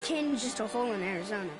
canyon's just a hole in Arizona.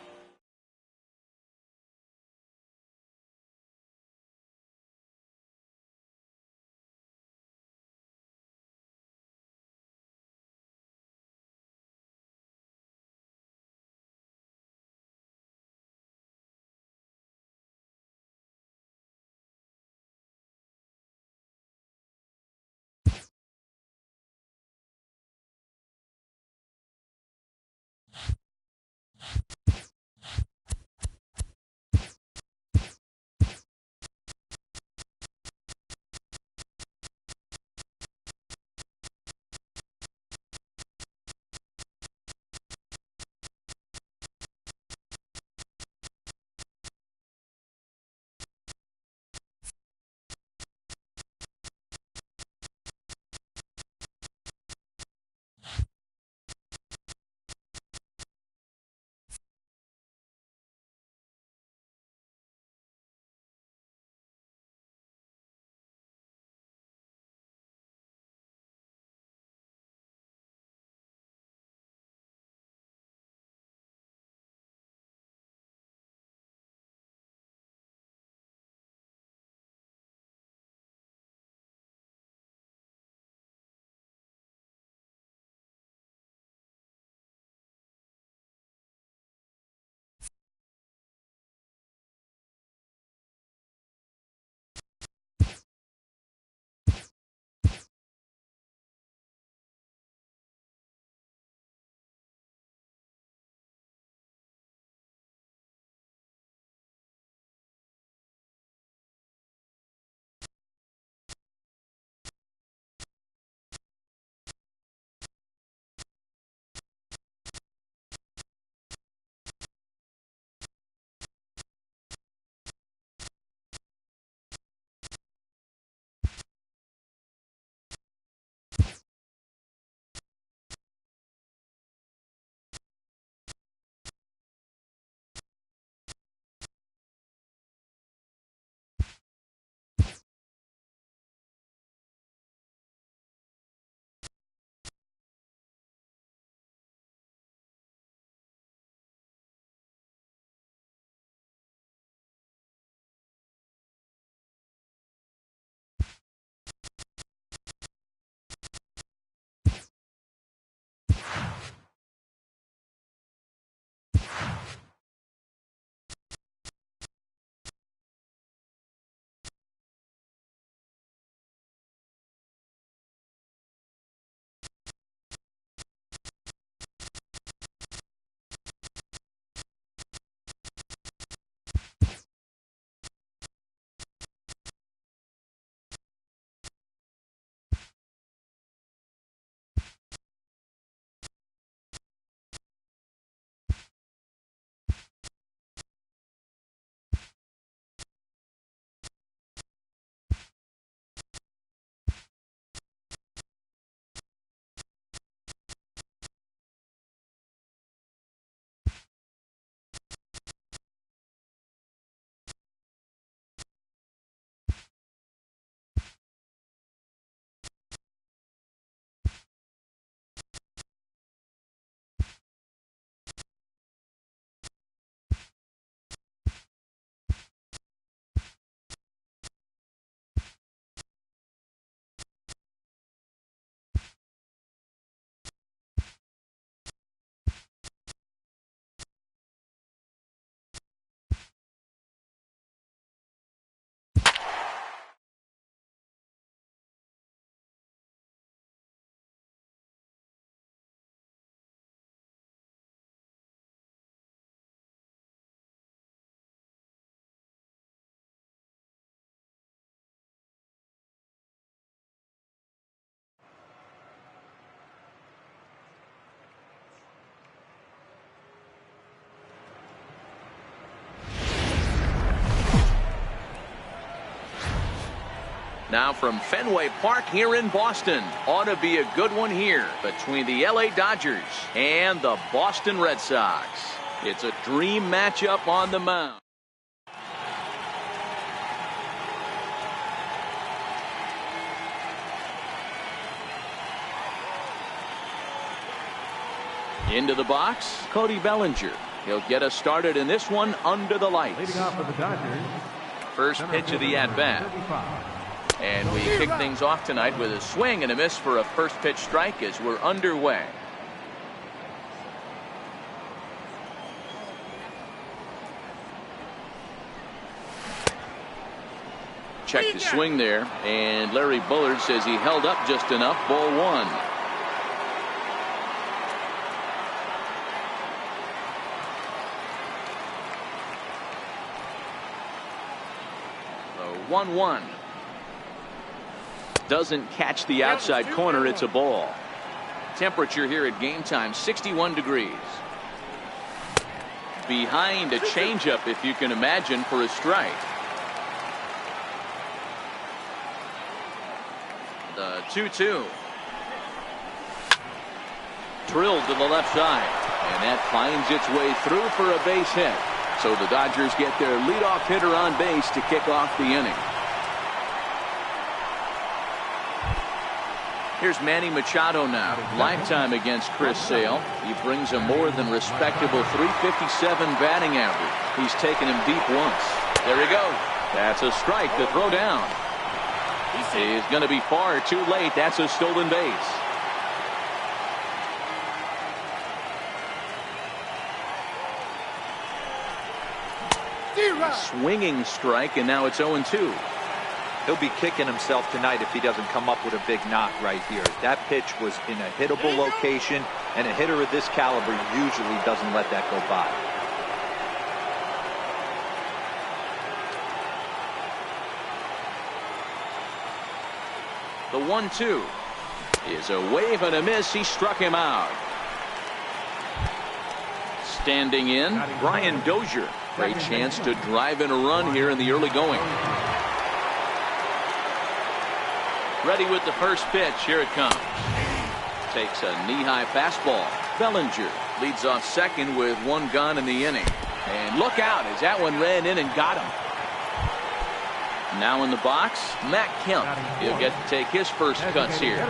Now from Fenway Park here in Boston, ought to be a good one here between the LA Dodgers and the Boston Red Sox. It's a dream matchup on the mound. Into the box, Cody Bellinger. He'll get us started in this one under the lights. Leading off for the Dodgers. First pitch of the at-bat. And we kick things off tonight with a swing and a miss for a first pitch strike as we're underway. Check the swing there, and Larry Bullard says he held up just enough. Ball one. The 1-1. Doesn't catch the outside corner. It's a ball. Temperature here at game time, 61 degrees. Behind a changeup, if you can imagine, for a strike. The 2-2. Drilled to the left side, and that finds its way through for a base hit. So the Dodgers get their leadoff hitter on base to kick off the inning. Here's Manny Machado now. Lifetime against Chris Sale. He brings a more than respectable .357 batting average. He's taken him deep once. There he goes. That's a strike to throw down. He's going to be far too late. That's a stolen base. A swinging strike, and now it's 0-2. He'll be kicking himself tonight if he doesn't come up with a big knock right here. That pitch was in a hittable location, and a hitter of this caliber usually doesn't let that go by. The 1-2 is a wave and a miss. He struck him out. Standing in, Brian Dozier. Great chance to drive in a run here in the early going. Ready with the first pitch. Here it comes. Takes a knee-high fastball. Bellinger leads off second with one gone in the inning. And look out as that one ran in and got him. Now in the box, Matt Kemp. He'll get to take his first cuts here.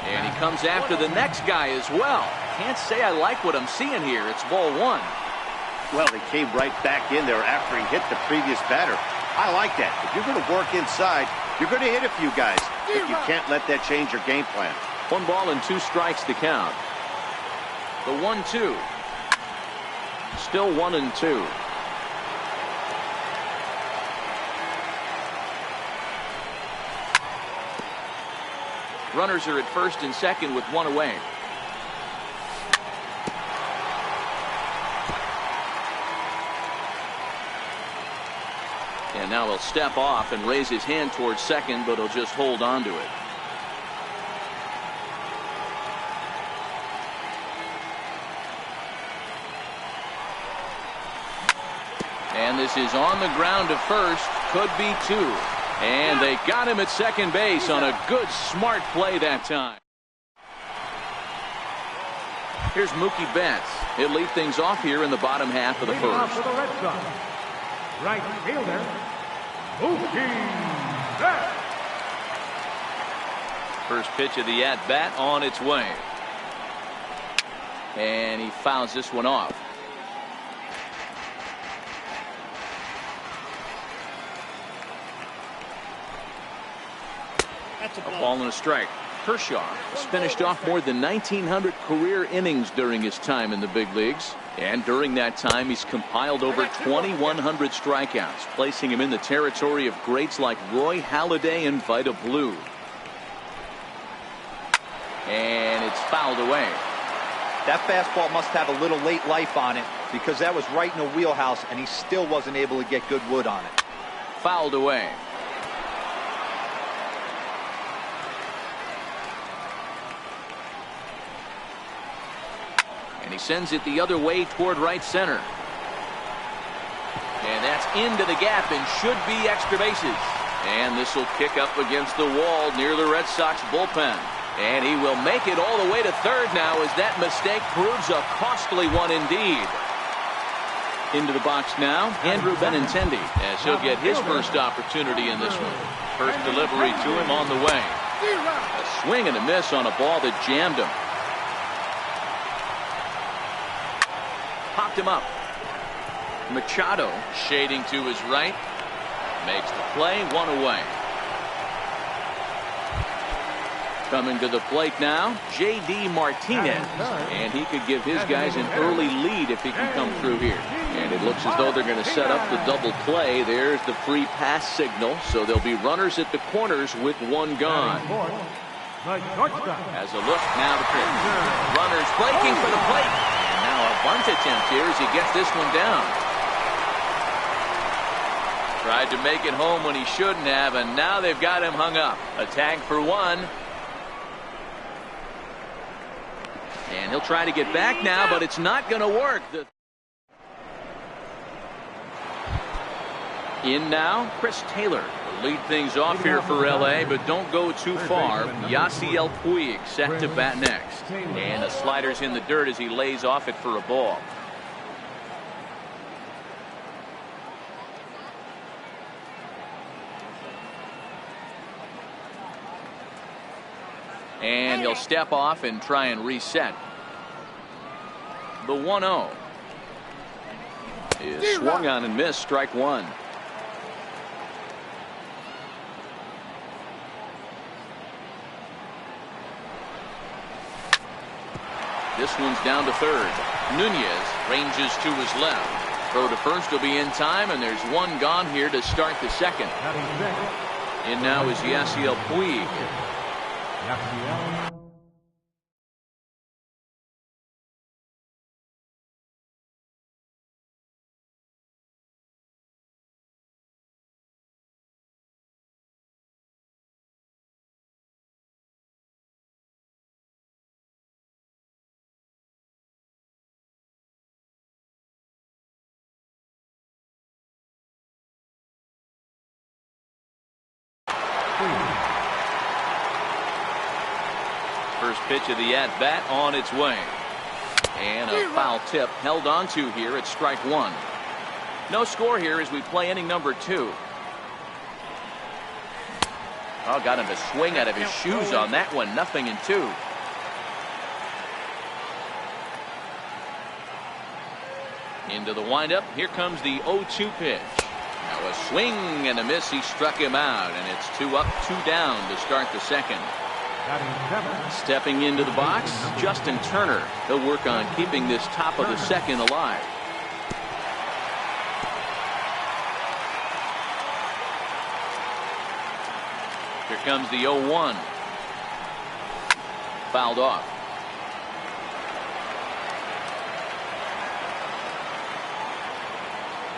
And he comes after the next guy as well. Can't say I like what I'm seeing here. It's ball one. Well, he came right back in there after he hit the previous batter. I like that. If you're going to work inside, you're going to hit a few guys. But you can't let that change your game plan. 1 ball and 2 strikes to count. The 1-2. Still 1-2. Runners are at first and second with one away. And now he'll step off and raise his hand towards second, but he'll just hold on to it. And this is on the ground to first. Could be 2. And they got him at second base on a good, smart play that time. Here's Mookie Betts. He'll lead things off here in the bottom half of the first. For the Red Sox, right fielder, Mookie Betts. First pitch of the at-bat on its way. And he fouls this one off. A ball and a strike. Kershaw has finished off more than 1,900 career innings during his time in the big leagues. And during that time, he's compiled over 2,100 strikeouts, placing him in the territory of greats like Roy Halladay and Vida Blue. And it's fouled away. That fastball must have a little late life on it because that was right in the wheelhouse, and he still wasn't able to get good wood on it. Fouled away. And he sends it the other way toward right center. And that's into the gap and should be extra bases. And this will kick up against the wall near the Red Sox bullpen. And he will make it all the way to third now as that mistake proves a costly one indeed. Into the box now, Andrew Benintendi, as he'll get his first opportunity in this one. First delivery to him on the way. A swing and a miss on a ball that jammed him. popped him up. Machado shading to his right. Makes the play, 1 away. Coming to the plate now, J.D. Martinez. And he could give his guys an early lead if he can come through here. And it looks as though they're going to set up the double play. There's the free pass signal. So there'll be runners at the corners with 1 gone. As a look now to pitch. Runners breaking for the plate. And now a bunt attempt here as he gets this one down. Tried to make it home when he shouldn't have, and now they've got him hung up. A tag for 1. And he'll try to get back now, but it's not going to work. In now, Chris Taylor will lead things off here for L.A., but don't go too far. Yasiel Puig set to bat next. And the slider's in the dirt as he lays off it for a ball. And he'll step off and try and reset. The 1-0 is swung on and missed, strike 1. This one's down to third. Nunez ranges to his left. Throw to first will be in time, and there's 1 gone here to start the second. In now is Yasiel Puig. First pitch of the at-bat on its way. And a foul tip held on to here at strike 1. No score here as we play inning number 2. Oh, got him to swing out of his shoes on that one. 0-2. Into the windup. Here comes the 0-2 pitch. Now a swing and a miss. He struck him out, and it's 2 up, 2 down to start the second. Stepping into the box, Justin Turner. He'll work on keeping this top of the second alive. Here comes the 0-1. Fouled off.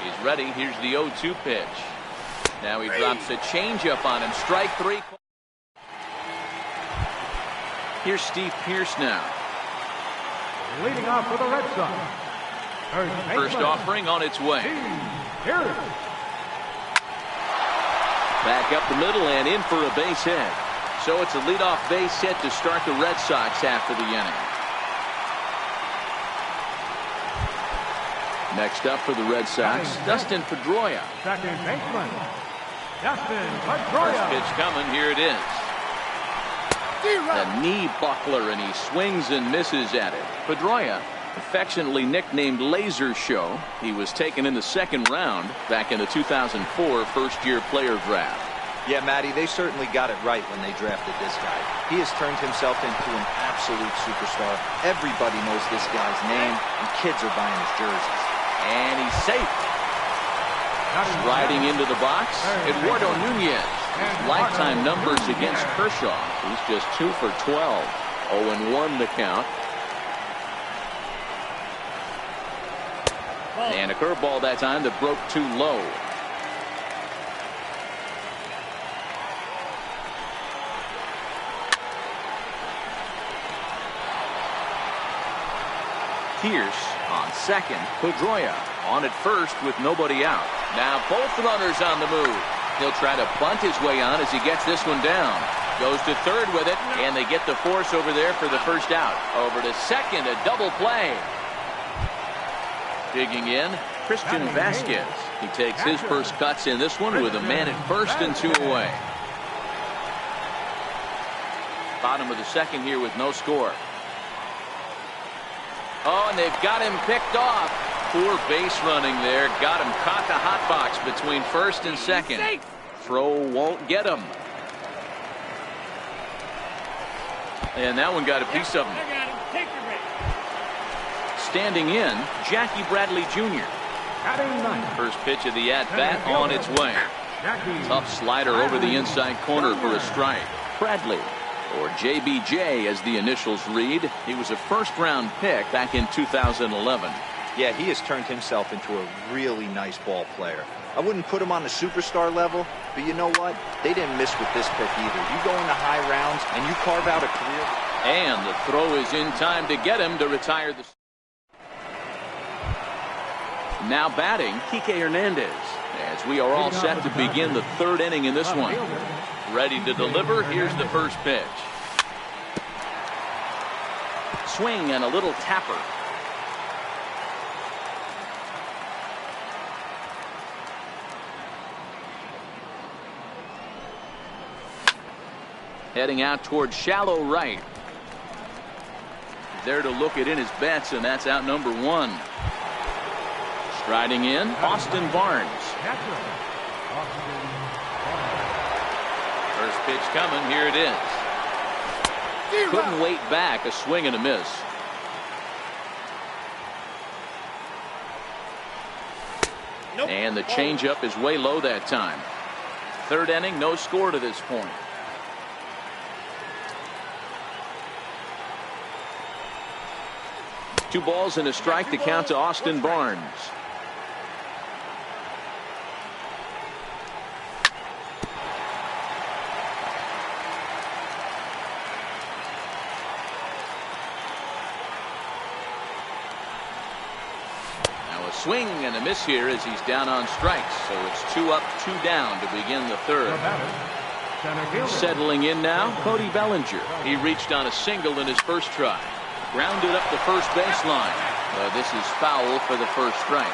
He's ready. Here's the 0-2 pitch. Now he drops a changeup on him. Strike 3. Here's Steve Pearce now. Leading off for the Red Sox. First offering on its way. Back up the middle and in for a base hit. So it's a leadoff base hit to start the Red Sox after the inning. Next up for the Red Sox, Dustin Pedroia. Second baseman, Dustin Pedroia. First pitch coming. Here it is. The knee buckler, and he swings and misses at it. Pedroia, affectionately nicknamed Laser Show. He was taken in the second round back in the 2004 first-year player draft. Yeah, Matty, they certainly got it right when they drafted this guy. He has turned himself into an absolute superstar. Everybody knows this guy's name, and kids are buying his jerseys. And he's safe. Riding into the box, Eduardo Nunez. His lifetime numbers against Kershaw. He's just 2 for 12. 0-1 the count. And a curveball that time that broke too low. Pierce on second. Pedroia on at first with nobody out. Now both runners on the move. He'll try to bunt his way on as he gets this one down. Goes to third with it, and they get the force over there for the first out. Over to second, a double play. Digging in, Christian Vasquez. He takes his first cuts in this one with a man at first and 2 away. Bottom of the second here with no score. Oh, and they've got him picked off. Poor base running there. Got him caught the hot box between first and second. Throw won't get him. And that one got a piece of him. Standing in, Jackie Bradley Jr. First pitch of the at-bat on its way. Tough slider over the inside corner for a strike. Bradley, or JBJ as the initials read. He was a first-round pick back in 2011. Yeah, he has turned himself into a really nice ball player. I wouldn't put him on the superstar level, but you know what? They didn't miss with this pick either. You go into high rounds and you carve out a career. And the throw is in time to get him to retire the... Now batting, Kike Hernandez, as we are all set to begin the third inning in this one. Ready to deliver. Here's the first pitch. Swing and a little tapper. Heading out towards shallow right. There to look it in his bets, and that's out number one. Striding in, Austin Barnes. First pitch coming. Here it is. Couldn't wait back. A swing and a miss. And the changeup is way low that time. Third inning, no score to this point. Two balls and a strike to count to Austin Barnes. Swing and a miss here as he's down on strikes. So it's 2 up, 2 down to begin the third. Settling in now, Cody Bellinger. He reached on a single in his first try. Grounded up the first baseline. This is foul for the first strike.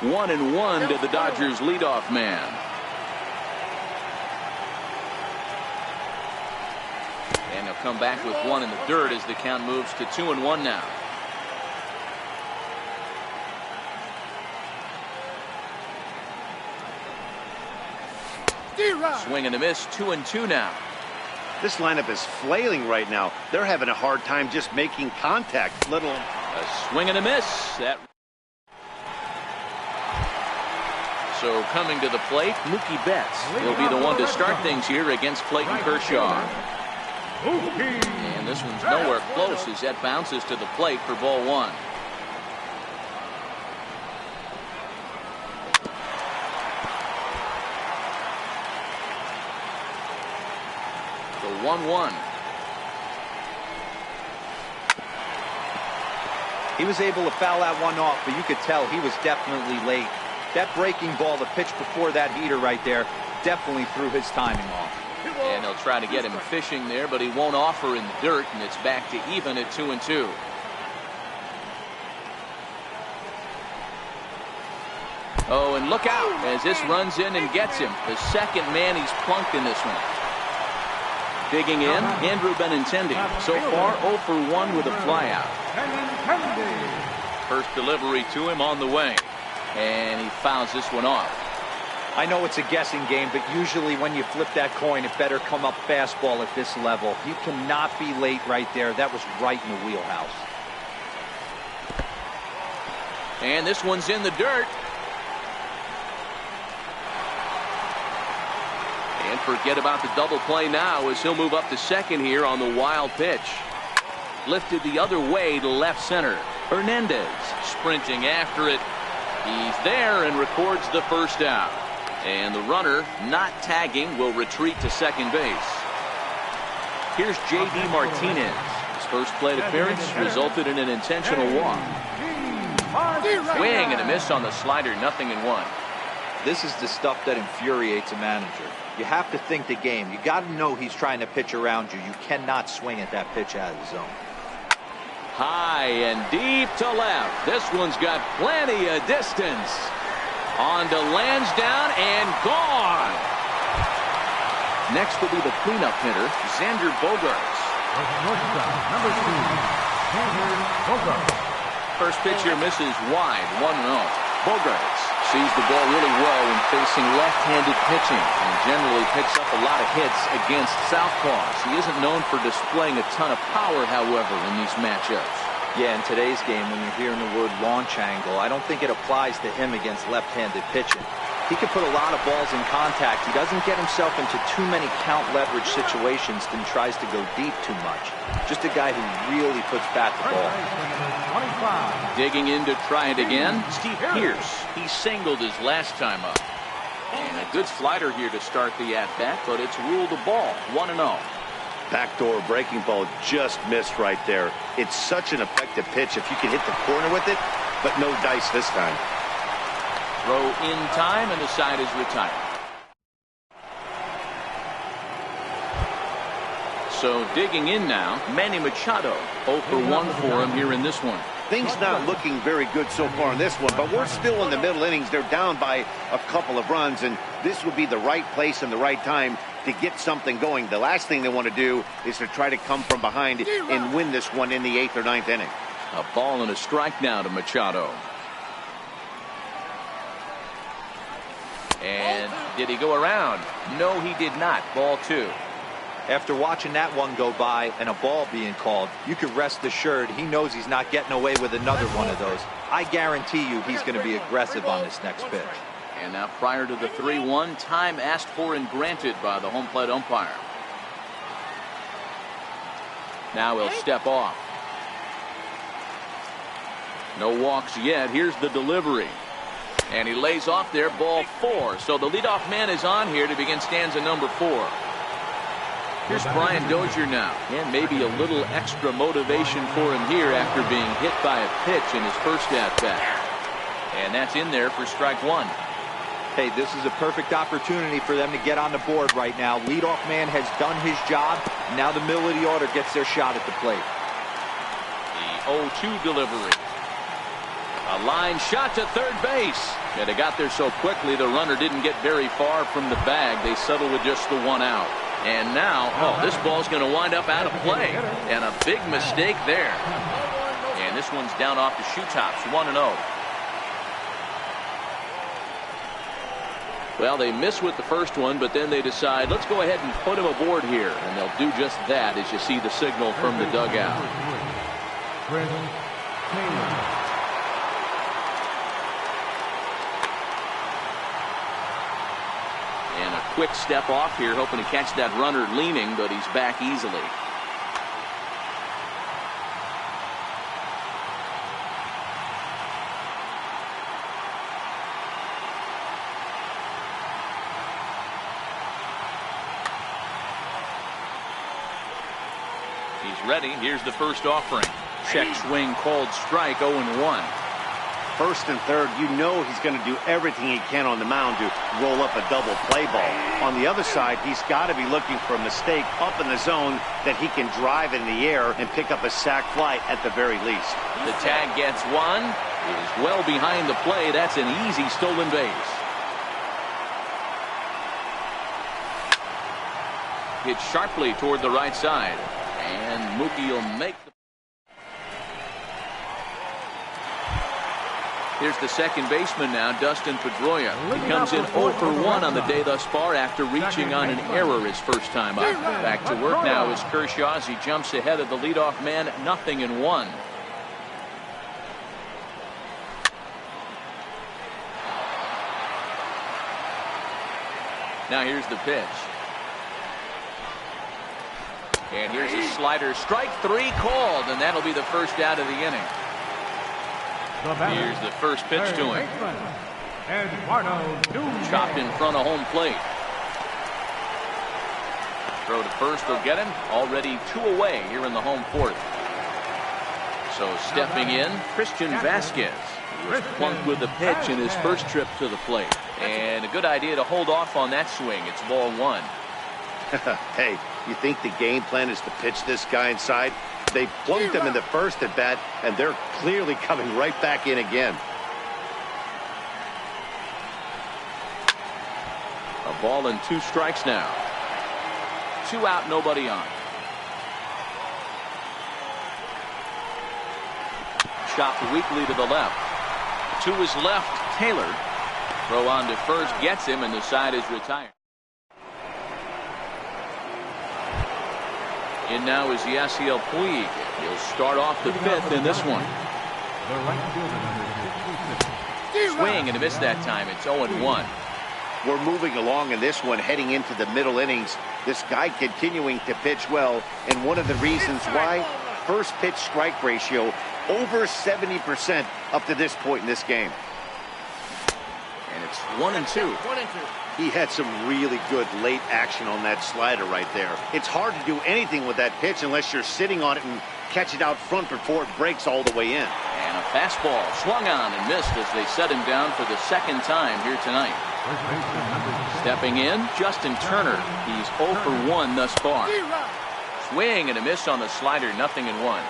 1-1 to the Dodgers leadoff man. And he'll come back with one in the dirt as the count moves to 2-1 now. Swing and a miss, 2-2 now. This lineup is flailing right now. They're having a hard time just making contact. A swing and a miss. So coming to the plate, Mookie Betts. He'll be the one to start things here against Clayton Kershaw. And this one's nowhere close as that bounces to the plate for ball one. The 1-1. He was able to foul that one off, but you could tell he was definitely late. That breaking ball, the pitch before that heater right there, definitely threw his timing off. And they'll try to get him fishing there, but he won't offer in the dirt, and it's back to even at 2-2. Oh, and look out as this runs in and gets him. The second man he's plunked in this one. Digging in, Andrew Benintendi. So far, 0 for 1 with a flyout. First delivery to him on the way. And he fouls this one off. I know it's a guessing game, but usually when you flip that coin, it better come up fastball at this level. You cannot be late right there. That was right in the wheelhouse. And this one's in the dirt. And forget about the double play now as he'll move up to second here on the wild pitch. Lifted the other way to left center. Hernandez sprinting after it. He's there and records the first out. And the runner, not tagging, will retreat to second base. Here's J.D. Martinez. His first plate appearance resulted in an intentional walk. Swing and a miss on the slider, 0-1. This is the stuff that infuriates a manager. You have to think the game. You got to know he's trying to pitch around you. You cannot swing at that pitch out of the zone. High and deep to left. This one's got plenty of distance. On to Lansdowne and gone. Next will be the cleanup hitter, Xander Bogaerts. Number 2, First pitch here misses wide, 1-0. Bogarts sees the ball really well when facing left-handed pitching and generally picks up a lot of hits against southpaws. He isn't known for displaying a ton of power, however, in these matchups. Yeah, in today's game, when you're hearing the word launch angle, I don't think it applies to him against left-handed pitching. He can put a lot of balls in contact. He doesn't get himself into too many count leverage situations and tries to go deep too much. Just a guy who really puts bat the ball. Digging in to try it again, Steve Pierce. He singled his last time up. And a good slider here to start the at-bat, but it's ruled a ball, 1-0. Backdoor breaking ball just missed right there. It's such an effective pitch if you can hit the corner with it, but no dice this time. Throw in time, and the side is retired. So digging in now, Manny Machado. 0 for 1 for him here in this one. Things not looking very good so far in this one, but we're still in the middle innings. They're down by a couple of runs, and this would be the right place and the right time to get something going. The last thing they want to do is to try to come from behind and win this one in the 8th or 9th inning. A ball and a strike now to Machado. And did he go around? No, he did not. Ball 2. After watching that one go by and a ball being called, you can rest assured he knows he's not getting away with another one of those. I guarantee you he's going to be aggressive on this next pitch. And now prior to the 3-1, time asked for and granted by the home plate umpire. Now he'll step off. No walks yet. Here's the delivery. And he lays off there, ball 4. So the leadoff man is on here to begin stanza number 4. Here's Brian Dozier now. And maybe a little extra motivation for him here after being hit by a pitch in his first at-bat. And that's in there for strike 1. Hey, this is a perfect opportunity for them to get on the board right now. Leadoff man has done his job. Now the middle of the order gets their shot at the plate. The 0-2 delivery. A line shot to third base. And it got there so quickly the runner didn't get very far from the bag. They settled with just the 1 out. And now, this ball's going to wind up out of play. And a big mistake there. And this one's down off the shoe tops, 1-0. Well, they miss with the first one, but then they decide, let's go ahead and put him aboard here. And they'll do just that as you see the signal from the dugout. And a quick step off here, hoping to catch that runner leaning, but he's back easily. He's ready. Here's the first offering. Check swing called strike, 0-1. First and third, you know he's going to do everything he can on the mound to roll up a double play ball. On the other side, he's got to be looking for a mistake up in the zone that he can drive in the air and pick up a sac fly at the very least. The tag gets one. It is well behind the play. That's an easy stolen base. Hit sharply toward the right side. And Mookie will make the... Here's the second baseman now, Dustin Pedroia. He comes in 0 for 1 on the day thus far after reaching on an error his first time up. Back to work now is Kershaw as he jumps ahead of the leadoff man, 0-1. Now here's the pitch. And here's a slider. Strike 3 called, and that'll be the first out of the inning. Here's the first pitch to him. Chopped in front of home plate. Throw to first will get him. Already 2 away here in the home 4th. So stepping in, Christian Vasquez. He was plunked with the pitch in his first trip to the plate. And a good idea to hold off on that swing. It's ball 1. Hey, you think the game plan is to pitch this guy inside? They plunked him in the first at bat, and they're clearly coming right back in again. A ball and 2 strikes now. 2 out, nobody on. chopped weakly to the left. To his left, Taylor. Throw on to first gets him, and the side is retired. In now is Yasiel Puig. He'll start off the fifth in this one. Swing and a miss that time. It's 0-1. We're moving along in this one, heading into the middle innings. This guy continuing to pitch well, and one of the reasons why, first pitch strike ratio over 70% up to this point in this game. And it's 1-2. He had some really good late action on that slider right there. It's hard to do anything with that pitch unless you're sitting on it and catch it out front before it breaks all the way in. And a fastball swung on and missed as they set him down for the second time here tonight. Stepping in, Justin Turner. He's 0 for 1 thus far. Swing and a miss on the slider, 0-1.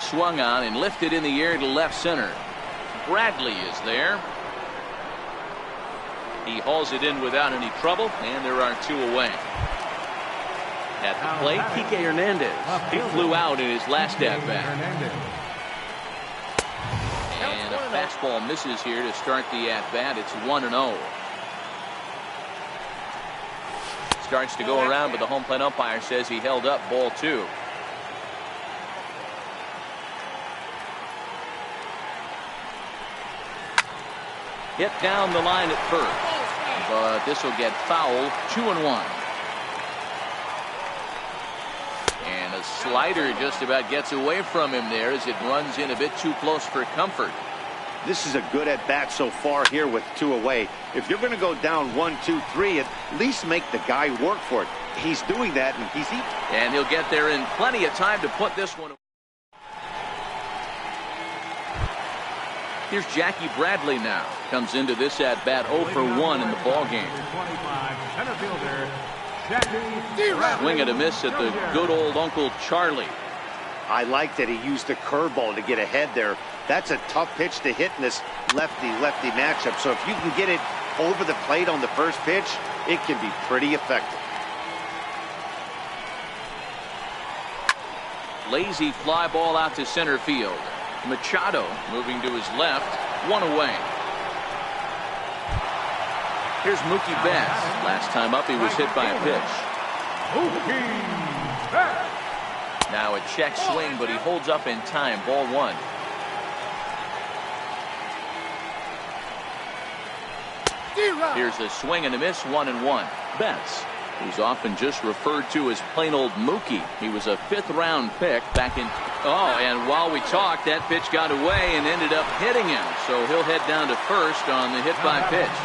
Swung on and lifted in the air to left center. Bradley is there. He hauls it in without any trouble, and there are 2 away. At the plate, Kike Hernandez. He flew out in his last at-bat. And a fastball misses here to start the at-bat. It's 1-0. Starts to go around, but the home plate umpire says he held up ball 2. Hit down the line at first, but this will get fouled. 2-1. And a slider just about gets away from him there as it runs in a bit too close for comfort. This is a good at-bat so far here with 2 away. If you're going to go down 1, 2, 3, at least make the guy work for it. He's doing that, and he'll get there in plenty of time to put this one away. Here's Jackie Bradley now. Comes into this at-bat 0 for 1 in the ballgame. Swing and a miss at the good old Uncle Charlie. I like that he used the curveball to get ahead there. That's a tough pitch to hit in this lefty-lefty matchup. So if you can get it over the plate on the first pitch, it can be pretty effective. Lazy fly ball out to center field. Machado moving to his left, 1 away. Here's Mookie Betts. Last time up he was hit by a pitch. Now a check swing, but he holds up in time. Ball 1. Here's a swing and a miss, 1-1. Betts, who's often just referred to as plain old Mookie. He was a 5th round pick back in. Oh, and while we talked, that pitch got away and ended up hitting him. So he'll head down to first on the hit by pitch.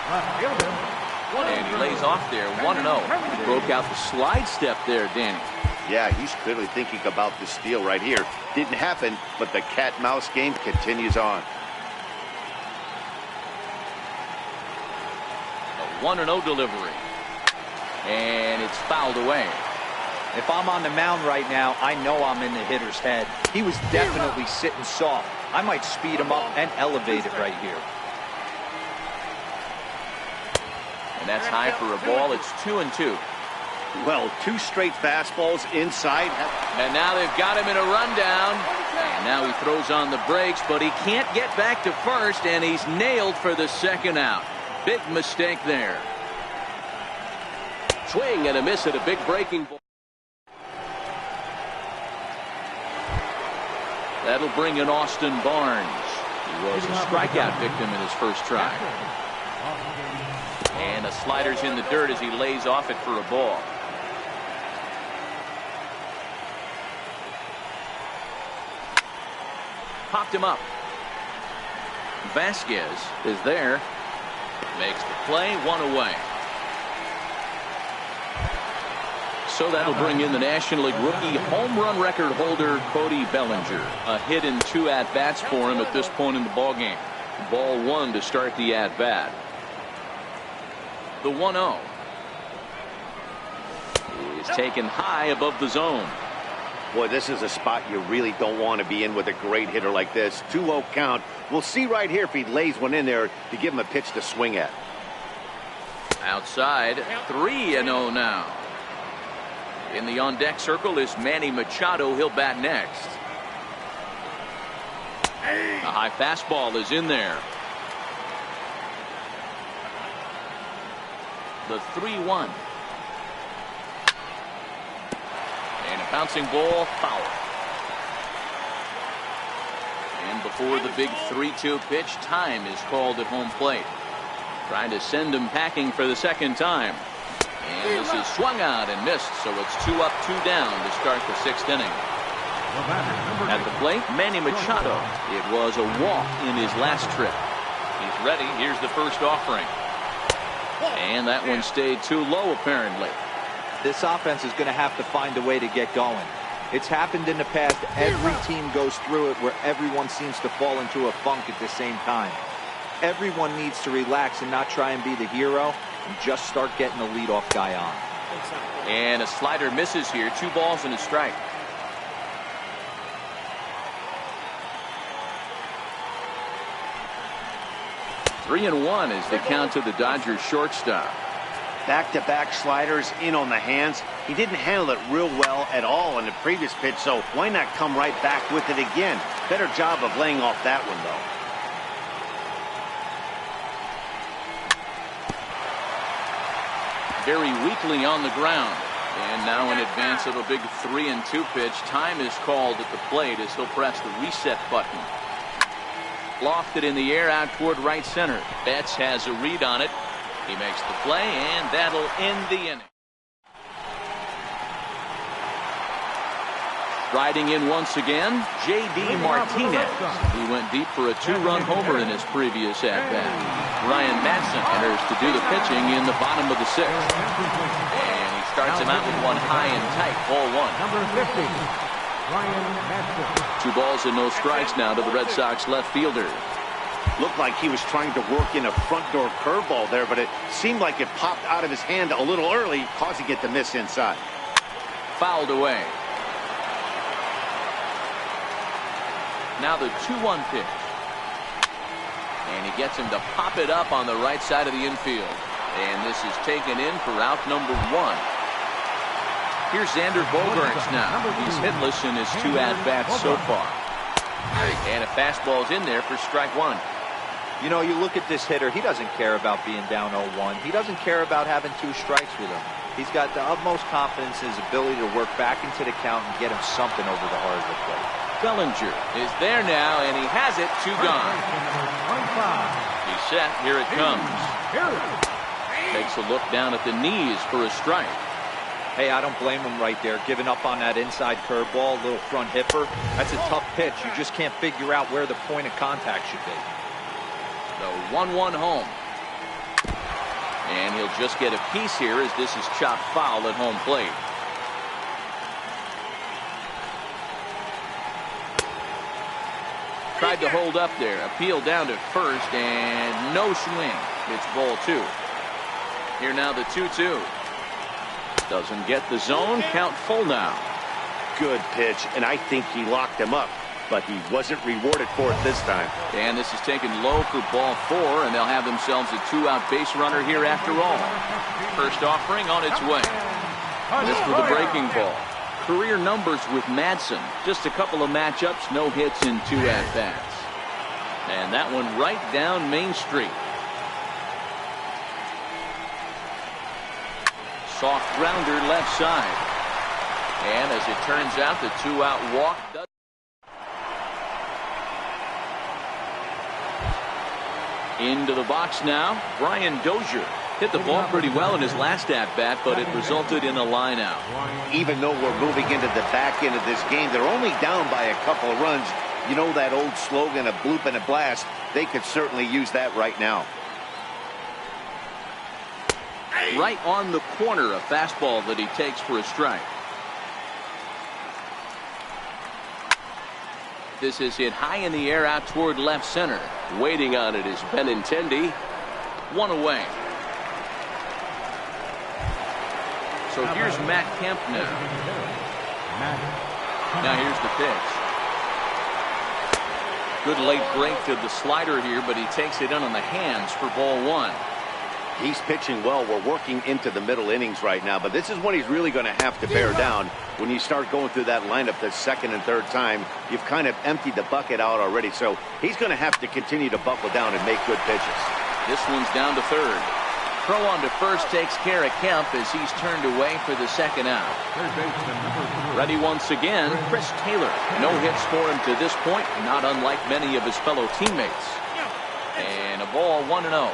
And he lays off there, 1-0. He broke out the slide step there, Danny. Yeah, he's clearly thinking about the steal right here. Didn't happen, but the cat-mouse game continues on. A 1-0 delivery. And it's fouled away. If I'm on the mound right now, I know I'm in the hitter's head. He was definitely sitting soft. I might speed him up and elevate it right here. And that's high for a ball. It's 2-2. Well, 2 straight fastballs inside. And now they've got him in a rundown. And now he throws on the brakes, but he can't get back to first, and he's nailed for the second out. Big mistake there. Swing and a miss at a big breaking ball. That'll bring in Austin Barnes. He was a strikeout victim in his first try. And a slider's in the dirt as he lays off it for a ball. Popped him up. Vasquez is there. Makes the play, 1 away. So that'll bring in the National League rookie home run record holder Cody Bellinger. A hit in 2 at-bats for him at this point in the ballgame. Ball 1 to start the at-bat. The 1-0 is taken high above the zone. Boy, this is a spot you really don't want to be in with a great hitter like this. 2-0 count. We'll see right here if he lays one in there to give him a pitch to swing at. Outside, 3-0 now. In the on-deck circle is Manny Machado. He'll bat next. A high fastball is in there. The 3-1. And a bouncing ball, foul. And before the big 3-2 pitch, time is called at home plate. Trying to send him packing for the second time. And this is swung out and missed, so it's 2 up, 2 down to start the 6th inning. At the plate, Manny Machado. It was a walk in his last trip. He's ready. Here's the first offering. And that one stayed too low, apparently. This offense is going to have to find a way to get going. It's happened in the past. Every team goes through it where everyone seems to fall into a funk at the same time. Everyone needs to relax and not try and be the hero and just start getting the leadoff guy on. And a slider misses here. 2 balls and a strike. Three and 1 is the count to the Dodgers shortstop. Back-to-back sliders in on the hands. He didn't handle it real well at all in the previous pitch, so why not come right back with it again? Better job of laying off that one, though. Very weakly on the ground. And now in advance of a big 3-2 pitch, time is called at the plate as he'll press the reset button. Lofted in the air out toward right center. Betts has a read on it. He makes the play, and that'll end the inning. Riding in once again, J.D. Martinez. He went deep for a 2-run homer in his previous at-bat. Ryan Madson enters to do the pitching in the bottom of the 6th. And he starts him out with one high and tight, ball 1. Number 50. Ryan Madson. 2 balls and no strikes now to the Red Sox left fielder. Looked like he was trying to work in a front door curveball there, but it seemed like it popped out of his hand a little early, causing it to miss inside. Fouled away. Now the 2-1 pitch. And he gets him to pop it up on the right side of the infield. And this is taken in for out number 1. Here's Xander Bogaerts now. He's hitless in his 2 at-bats so far. And a fastball's in there for strike 1. You know, you look at this hitter, he doesn't care about being down 0-1. He doesn't care about having 2 strikes with him. He's got the utmost confidence in his ability to work back into the count and get him something over the heart of the plate. Bellinger is there now, and he has it. 2 gone. He's set. Here it comes. Takes a look down at the knees for a strike. Hey, I don't blame him right there. Giving up on that inside curveball, little front hipper. That's a tough pitch. You just can't figure out where the point of contact should be. The 1-1 home. And he'll just get a piece here as this is chopped foul at home plate. Tried to hold up there. Appeal down to first and no swing. It's ball 2. Here now the 2-2. Doesn't get the zone. Count full now. Good pitch, and I think he locked him up, but he wasn't rewarded for it this time. And this is taken low for ball 4, and they'll have themselves a 2-out base runner here after all. First offering on its way. Missed with a breaking ball. Career numbers with Madson. Just a couple of matchups, no hits in 2 at-bats. And that one right down Main Street. Soft grounder left side. And as it turns out, the 2-out walk does. Into the box now, Brian Dozier. Hit the ball pretty well in his last at-bat, but it resulted in a line-out. Even though we're moving into the back end of this game, they're only down by a couple of runs. You know that old slogan, a bloop and a blast? They could certainly use that right now. Right on the corner, a fastball that he takes for a strike. This is hit high in the air out toward left center. Waiting on it is Benintendi. 1 away. So here's Matt Kemp now. Now here's the pitch. Good late break to the slider here, but he takes it in on the hands for ball 1. He's pitching well. We're working into the middle innings right now, but this is when he's really going to have to bear down. When you start going through that lineup the second and third time, you've kind of emptied the bucket out already. So he's going to have to continue to buckle down and make good pitches. This one's down to third. Throw on to first takes care of Kemp as he's turned away for the second out. Ready once again, Chris Taylor. No hits for him to this point, not unlike many of his fellow teammates. And a ball 1-0.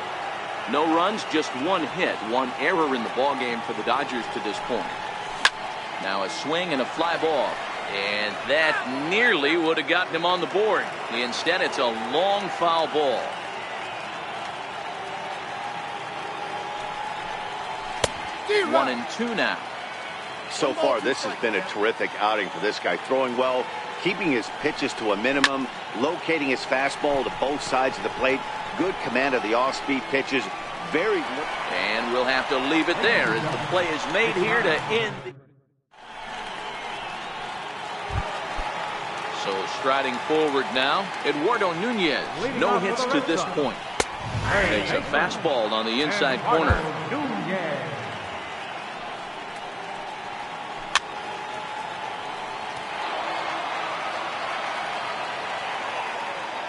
No runs, just one hit, one error in the ball game for the Dodgers to this point. Now a swing and a fly ball. And that nearly would have gotten him on the board. Instead, it's a long foul ball. One and two now. So far, this has been a terrific outing for this guy. Throwing well, keeping his pitches to a minimum, locating his fastball to both sides of the plate. Good command of the off-speed pitches. Very good. And we'll have to leave it there as the play is made here to end. So striding forward now, Eduardo Nunez. No hits to this point. Takes a fastball on the inside corner.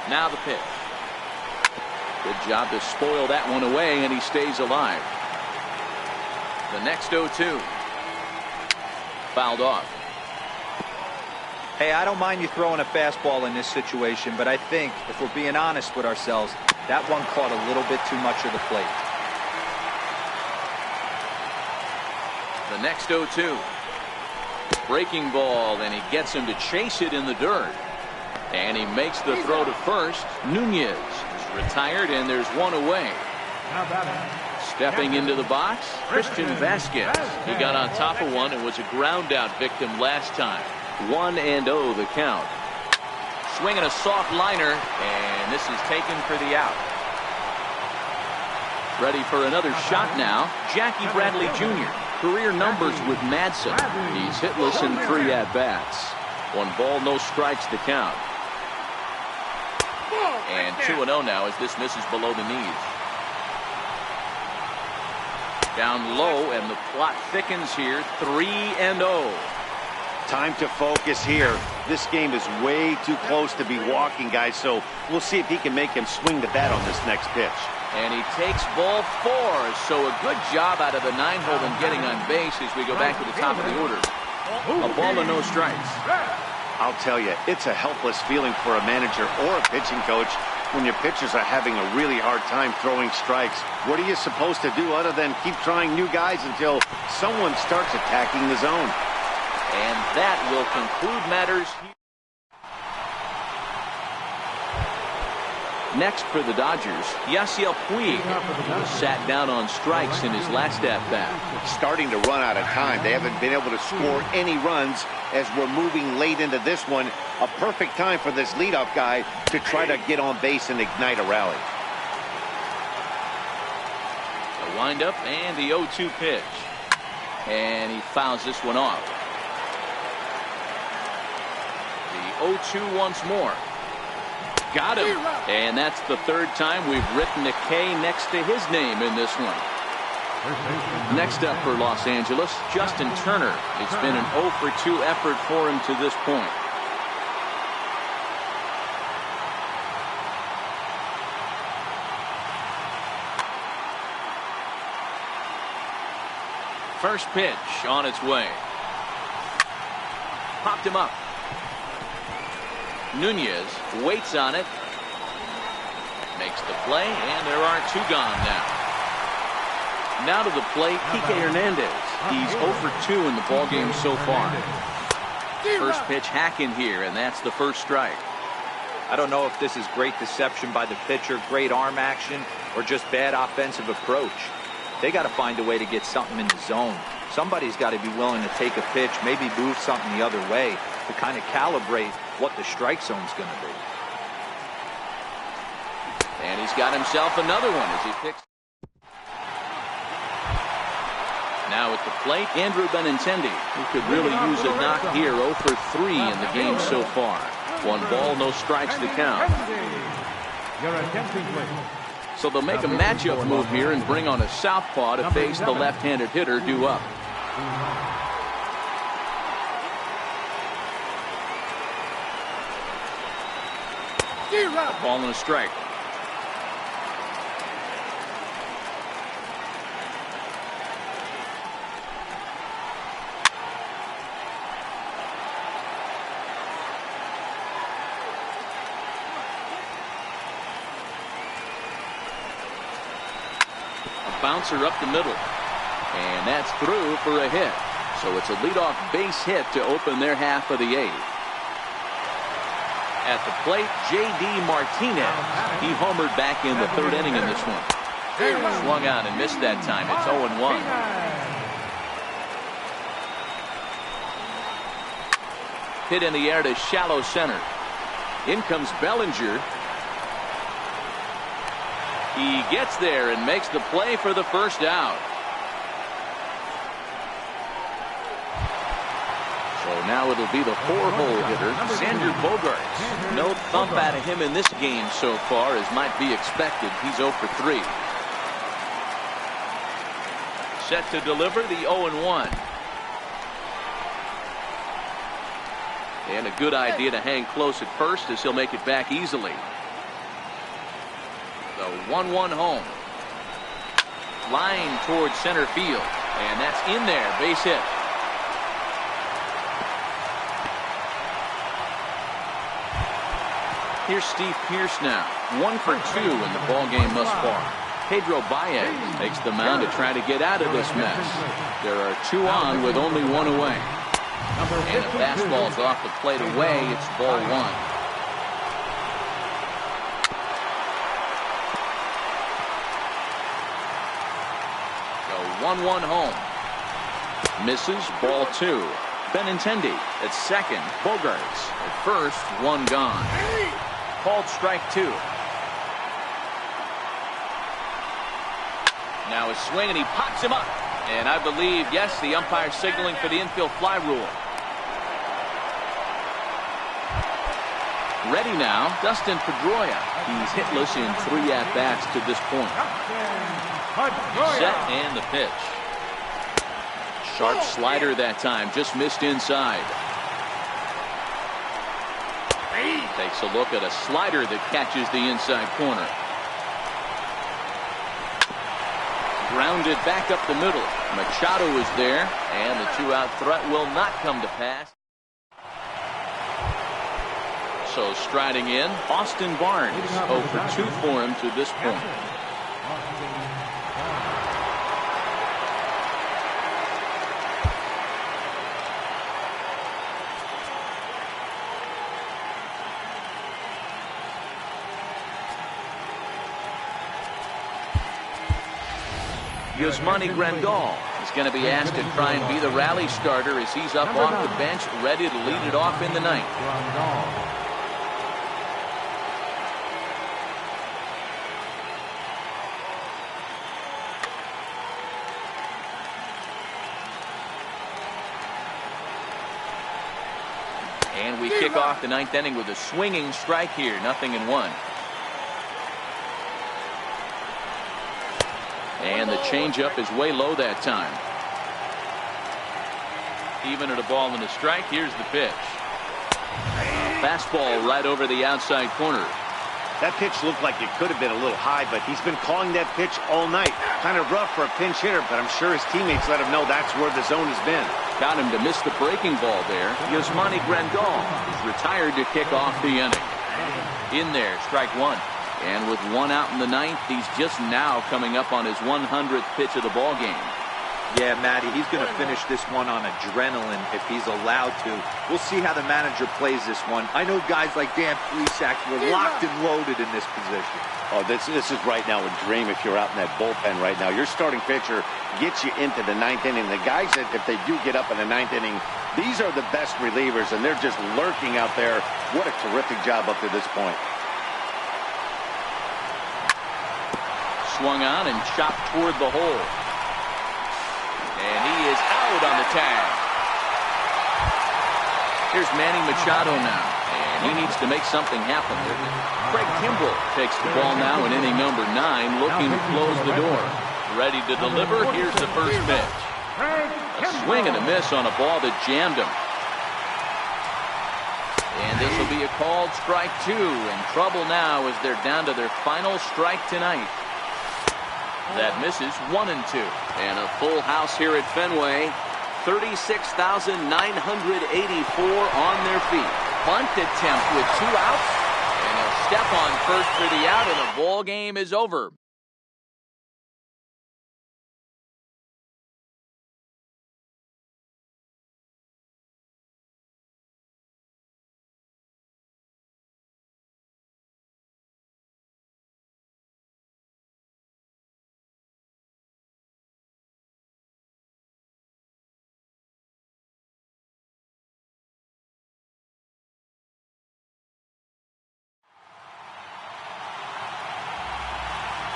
Now the pitch. Good job to spoil that one away, and he stays alive. The next 0-2. Fouled off. Hey, I don't mind you throwing a fastball in this situation, but I think, if we're being honest with ourselves, that one caught a little bit too much of the plate. The next 0-2. Breaking ball, and he gets him to chase it in the dirt. And he makes the throw to first. Nunez is retired, and there's one away. Stepping into the box, Christian Vasquez. He got on top of one and was a ground-out victim last time. 1-0 the count. Swinging a soft liner, and this is taken for the out. Ready for another shot now, Jackie Bradley Jr. Career numbers with Madsen. He's hitless in 3 at-bats. 1 ball, no strikes to count. And 2-0 now as this misses below the knees. Down low, and the plot thickens here. 3-0. Time to focus here. This game is way too close to be walking, guys, so we'll see if he can make him swing the bat on this next pitch. And he takes ball 4, so a good job out of the 9-hole in getting on base as we go back to the top of the order. A ball and no strikes. I'll tell you, it's a helpless feeling for a manager or a pitching coach when your pitchers are having a really hard time throwing strikes. What are you supposed to do other than keep trying new guys until someone starts attacking the zone? And that will conclude matters here. Next for the Dodgers, Yasiel Puig sat down on strikes in his last at-bat. Starting to run out of time. They haven't been able to score any runs as we're moving late into this one. A perfect time for this leadoff guy to try to get on base and ignite a rally. A windup and the 0-2 pitch. And he fouls this one off. The 0-2 once more. Got him. And that's the 3rd time we've written a K next to his name in this one. Next up for Los Angeles, Justin Turner. It's been an 0-for-2 effort for him to this point. First pitch on its way. Popped him up. Nunez waits on it. Makes the play, and there are 2 gone now. Now to the plate, Kike Hernandez. He's 0-for-2 in the ballgame so far. First pitch hack in here, and that's the first strike. I don't know if this is great deception by the pitcher, great arm action, or just bad offensive approach. They got to find a way to get something in the zone. Somebody's got to be willing to take a pitch, maybe move something the other way to kind of calibrate what the strike zone's going to be. And he's got himself another one as he picks. Now at the plate, Andrew Benintendi, who could really use a knock here. 0-for-3 in the game so far. 1 ball, no strikes to count. Your attempting play. So they'll make a matchup move here and bring on a southpaw to face the left-handed hitter due up. Ball and a strike. Bouncer up the middle, and that's through for a hit. So it's a leadoff base hit to open their half of the eighth. At the plate, J.D. Martinez. He homered back in the third inning in this one. Swung on and missed that time. It's 0-1. Hit in the air to shallow center. In comes Bellinger. He gets there and makes the play for the first out. So now it'll be the four-hole hitter, Xander Bogaerts. No thump out of him in this game so far, as might be expected. He's 0 for 3. Set to deliver the 0-1. And a good idea to hang close at first, as he'll make it back easily. The 1-1 home. Line towards center field. And that's in there. Base hit. Here's Steve Pearce now. 1 for 2 in the ballgame thus far. Pedro Baez takes the mound to try to get out of this mess. There are 2 on with only 1 away. And the fastball's off the plate away. It's ball 1. The 1-1 home. Misses, ball 2. Benintendi at second. Bogaerts at first. 1 gone. Called strike 2. Now a swing, and he pops him up. And I believe, yes, the umpire signaling for the infield fly rule. Ready now, Dustin Pedroia. He's hitless in 3 at-bats to this point. Set and the pitch. Sharp slider that time, just missed inside. Takes a look at a slider that catches the inside corner. Grounded back up the middle. Machado is there, and the 2-out threat will not come to pass. So striding in, Austin Barnes. 0 for 2 for him to this point. Yasmani Grandal is going to be asked to try and be the rally starter as he's up off the bench, ready to lead it off in the ninth. And we kick off the ninth inning with a swinging strike here, 0-1. And the changeup is way low that time. Even at a ball and a strike, here's the pitch. Fastball right over the outside corner. That pitch looked like it could have been a little high, but he's been calling that pitch all night. Kind of rough for a pinch hitter, but I'm sure his teammates let him know that's where the zone has been. Got him to miss the breaking ball there. Yasmani Grandal is retired to kick off the inning. In there, strike 1. And with 1 out in the ninth, he's just now coming up on his 100th pitch of the ball game. Yeah, Matty, he's going to finish this one on adrenaline if he's allowed to. We'll see how the manager plays this one. I know guys like Dan Plesac were locked and loaded in this position. Oh, this is right now a dream if you're out in that bullpen right now. Your starting pitcher gets you into the ninth inning. The guys that, if they do get up in the ninth inning, these are the best relievers, and they're just lurking out there. What a terrific job up to this point. Swung on and chopped toward the hole. And he is out on the tag. Here's Manny Machado now. And He needs to make something happen. Craig Kimbrell takes the ball now in inning number 9, looking to close the door. Ready to deliver. Here's the first pitch. A swing and a miss on a ball that jammed him. And this will be a called strike 2. In trouble now as they're down to their final strike tonight. That misses 1-2. And a full house here at Fenway. 36,984 on their feet. Bunt attempt with 2 outs. And he'll step on first for the out, and the ball game is over.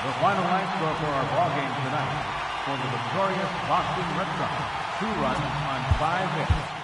The final line score for our ball game tonight. For the victorious Boston Red Sox, 2 runs on 5 hits.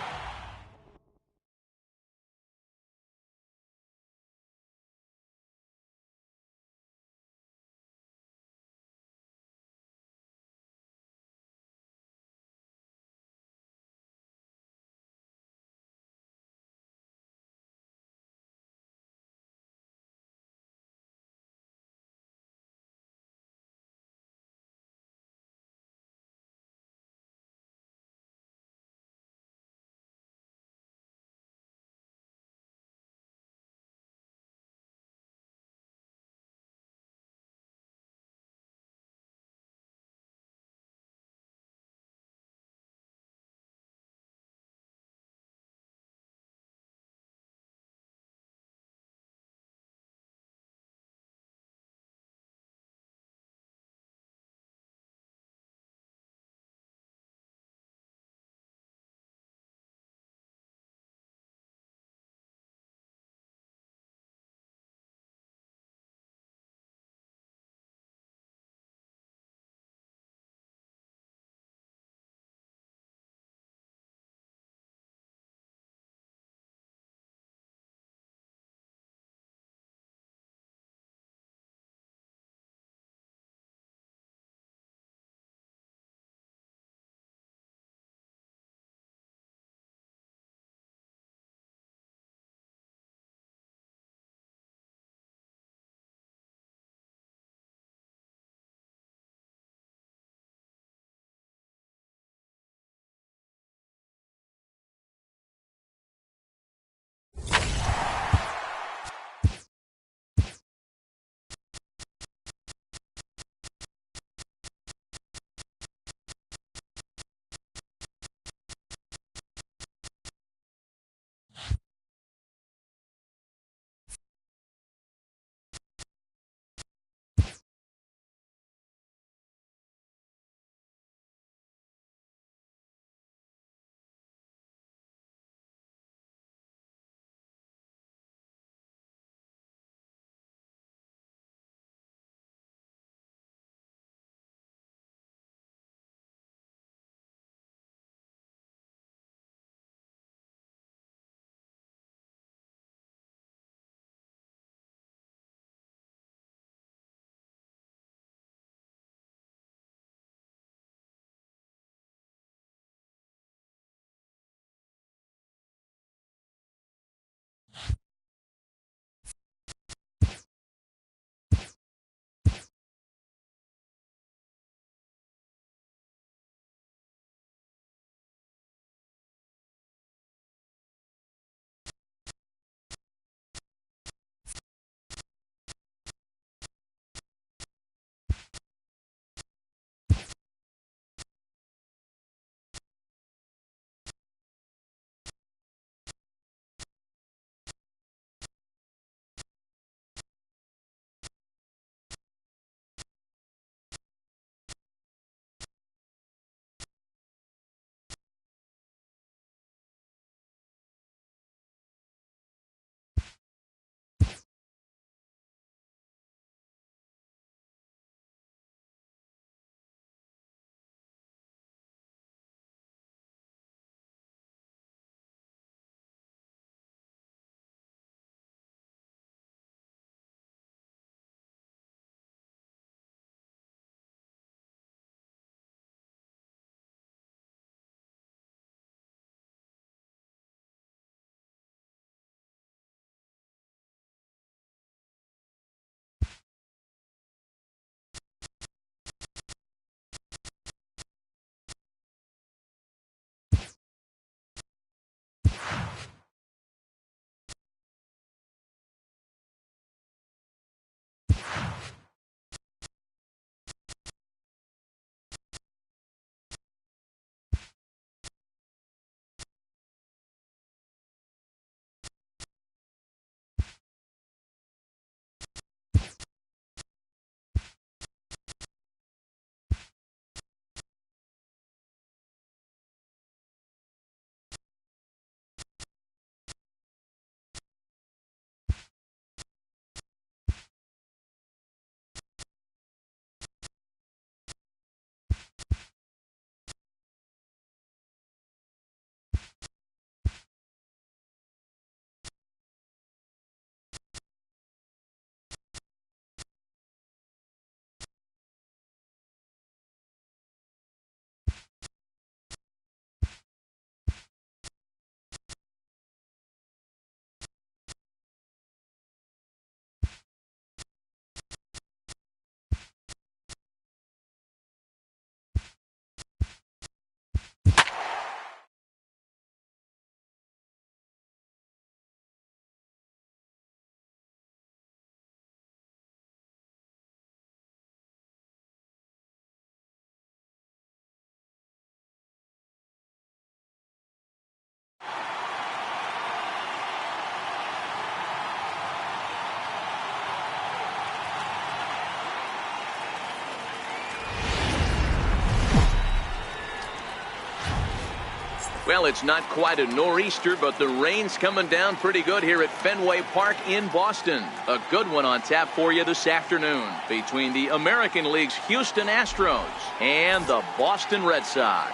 Well, it's not quite a nor'easter, but the rain's coming down pretty good here at Fenway Park in Boston. A good one on tap for you this afternoon between the American League's Houston Astros and the Boston Red Sox.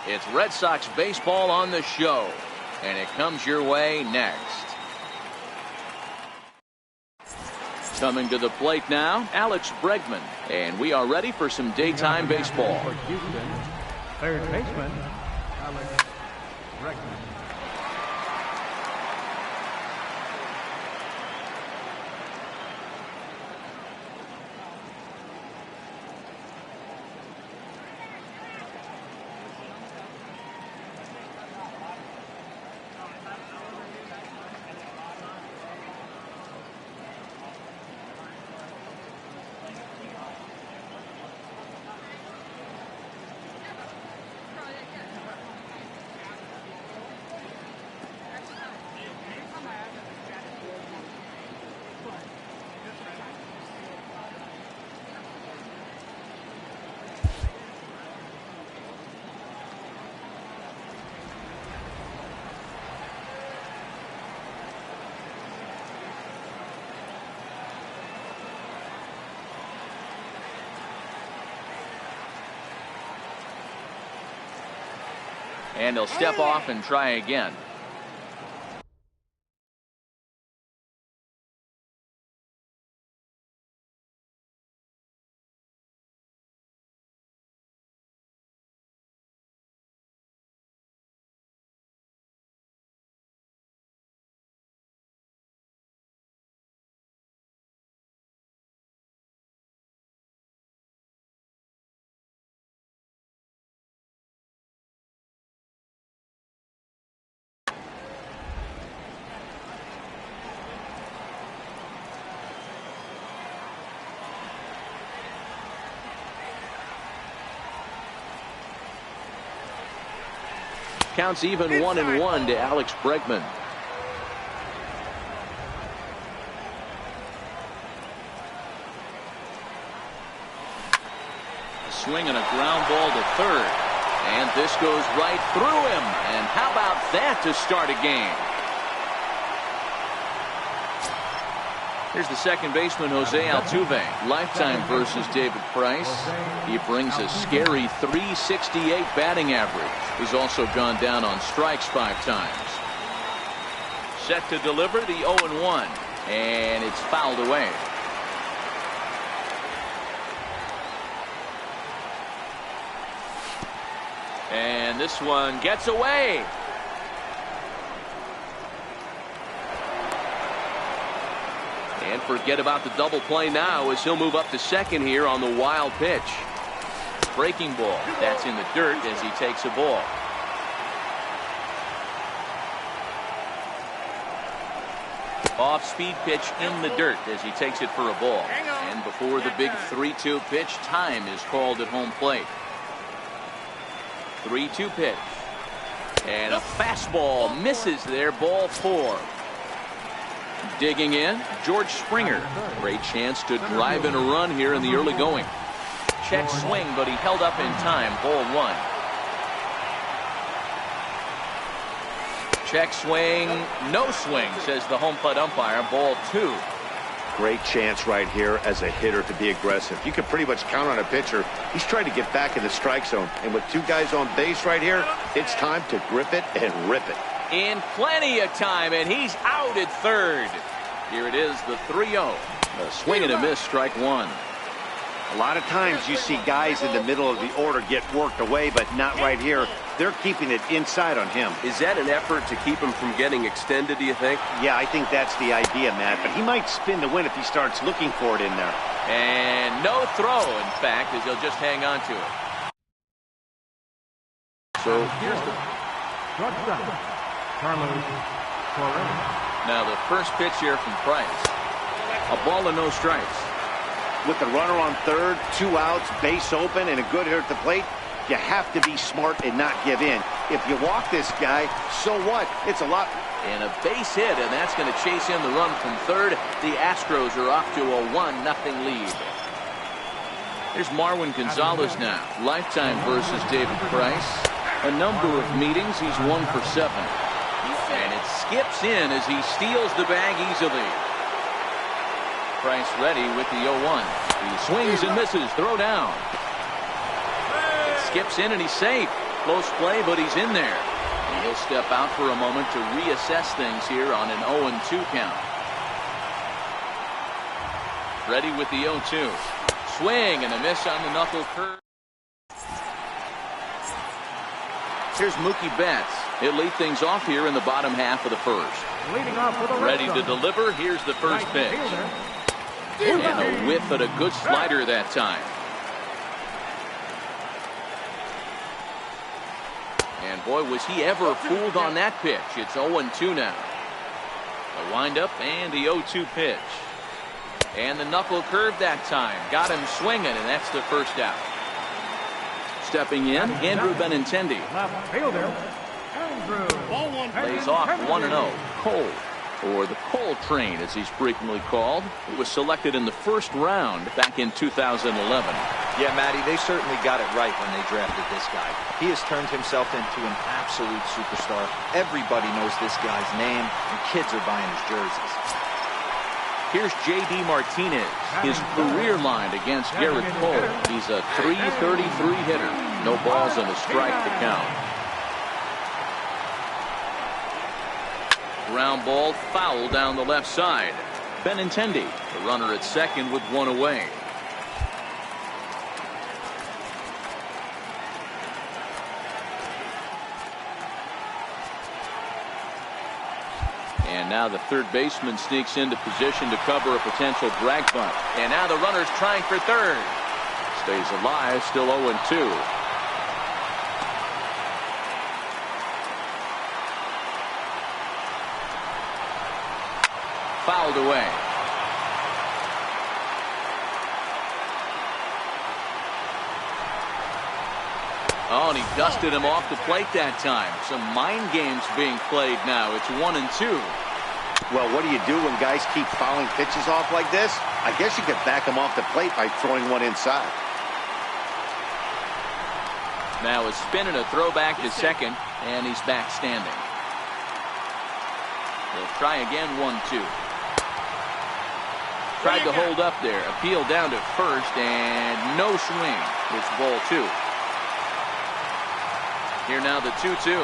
It's Red Sox baseball on the show, and it comes your way next. Coming to the plate now, Alex Bregman, and we are ready for some daytime baseball. For Houston, third baseman, Alex Bregman. And he'll step off and try again. Counts even 1-1 to Alex Bregman. A swing and a ground ball to third. And this goes right through him. And how about that to start a game? Here's the second baseman, Jose Altuve. Lifetime versus David Price. He brings a scary .368 batting average. He's also gone down on strikes 5 times. Set to deliver the 0-1. And it's fouled away. And this one gets away. And forget about the double play now as he'll move up to second here on the wild pitch. Breaking ball. That's in the dirt as he takes a ball. Off-speed pitch in the dirt as he takes it for a ball. And before the big 3-2 pitch, time is called at home plate. 3-2 pitch. And a fastball misses there, ball 4. Digging in, George Springer. Great chance to drive in a run here in the early going. Check swing, but he held up in time. Ball 1. Check swing, no swing, says the home plate umpire. Ball 2. Great chance right here as a hitter to be aggressive. You can pretty much count on a pitcher. He's trying to get back in the strike zone. And with 2 guys on base right here, it's time to grip it and rip it. In plenty of time, and he's out at third. Here it is, the 3-0. A swing and a miss, strike 1. A lot of times you see guys in the middle of the order get worked away, but not right here. They're keeping it inside on him. Is that an effort to keep him from getting extended, do you think? Yeah, I think that's the idea, Matt. But he might spin the win if he starts looking for it in there. And no throw, in fact, as he'll just hang on to it. So here's the... Now the first pitch here from Price. A ball and no strikes. With the runner on third, 2 outs, base open, and a good hitter at the plate, you have to be smart and not give in. If you walk this guy, so what? It's a lot. And a base hit, and that's going to chase in the run from third. The Astros are off to a 1-0 lead. Here's Marwin Gonzalez now. Lifetime versus David Price. A number of meetings, he's 1 for 7. And it skips in as he steals the bag easily. Price ready with the 0-1. He swings and misses. Throw down. It skips in and he's safe. Close play, but he's in there. And he'll step out for a moment to reassess things here on an 0-2 count. Ready with the 0-2. Swing and a miss on the knuckle curve. Here's Mookie Betts. He'll lead things off here in the bottom half of the first. Leading off for the Ready to deliver. Here's the first pitch. And a whiff at a good slider that time. And boy, was he ever fooled on that pitch. It's 0-2 now. A windup and the 0-2 pitch. And the knuckle curve that time. Got him swinging, and that's the first out. Stepping in, Andrew Benintendi. Left fielder, Andrew. Lays off 1-0. Cole, or the Cole Train as he's frequently called. It was selected in the first round back in 2011. Yeah, Matty, they certainly got it right when they drafted this guy. He has turned himself into an absolute superstar. Everybody knows this guy's name, and kids are buying his jerseys. Here's J.D. Martinez. His career line against Garrett Cole. He's a .333 hitter. No balls and a strike to count. Ground ball foul down the left side. Benintendi, the runner at second with one away. And now the third baseman sneaks into position to cover a potential drag bunt. And now the runner's trying for third. Stays alive, still 0-2. Fouled away. Oh, and he dusted him off the plate that time. Some mind games being played now. It's 1-2. Well, what do you do when guys keep fouling pitches off like this? I guess you could back them off the plate by throwing one inside. Now a spin and a throwback to second, and he's back standing. They'll try again, 1-2. Tried to hold up there. Appeal down to first, and no swing. It's ball 2. Here now the 2-2.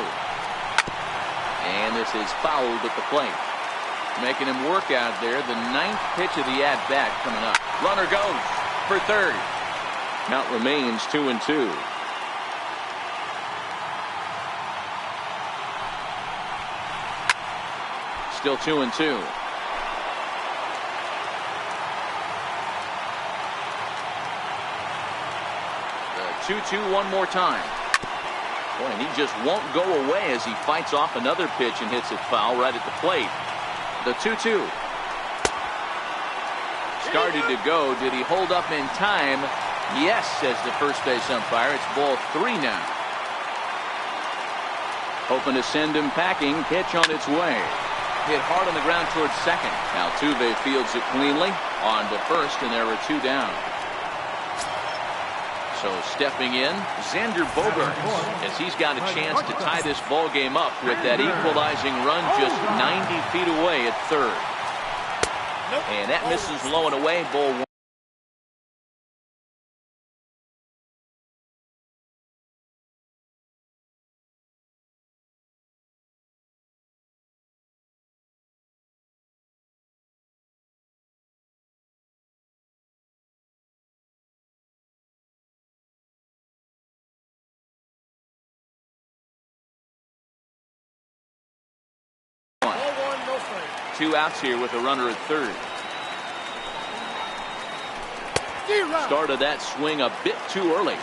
And this is fouled at the plate. Making him work out there. The 9th pitch of the at-bat coming up. Runner goes for third. Count remains 2-2. Still 2-2. The 2-2 one more time. Boy, and he just won't go away as he fights off another pitch and hits it foul right at the plate. The 2-2. Started to go. Did he hold up in time? Yes, says the first base umpire. It's ball 3 now. Hoping to send him packing. Pitch on its way. Hit hard on the ground towards second. Altuve fields it cleanly. On to first, and there are 2 down. So stepping in, Xander Bogaerts, as he's got a chance to tie this ball game up with that equalizing run just 90 feet away at third. And that misses low and away, ball 1. Two outs here with a runner at third. Started that swing a bit too early.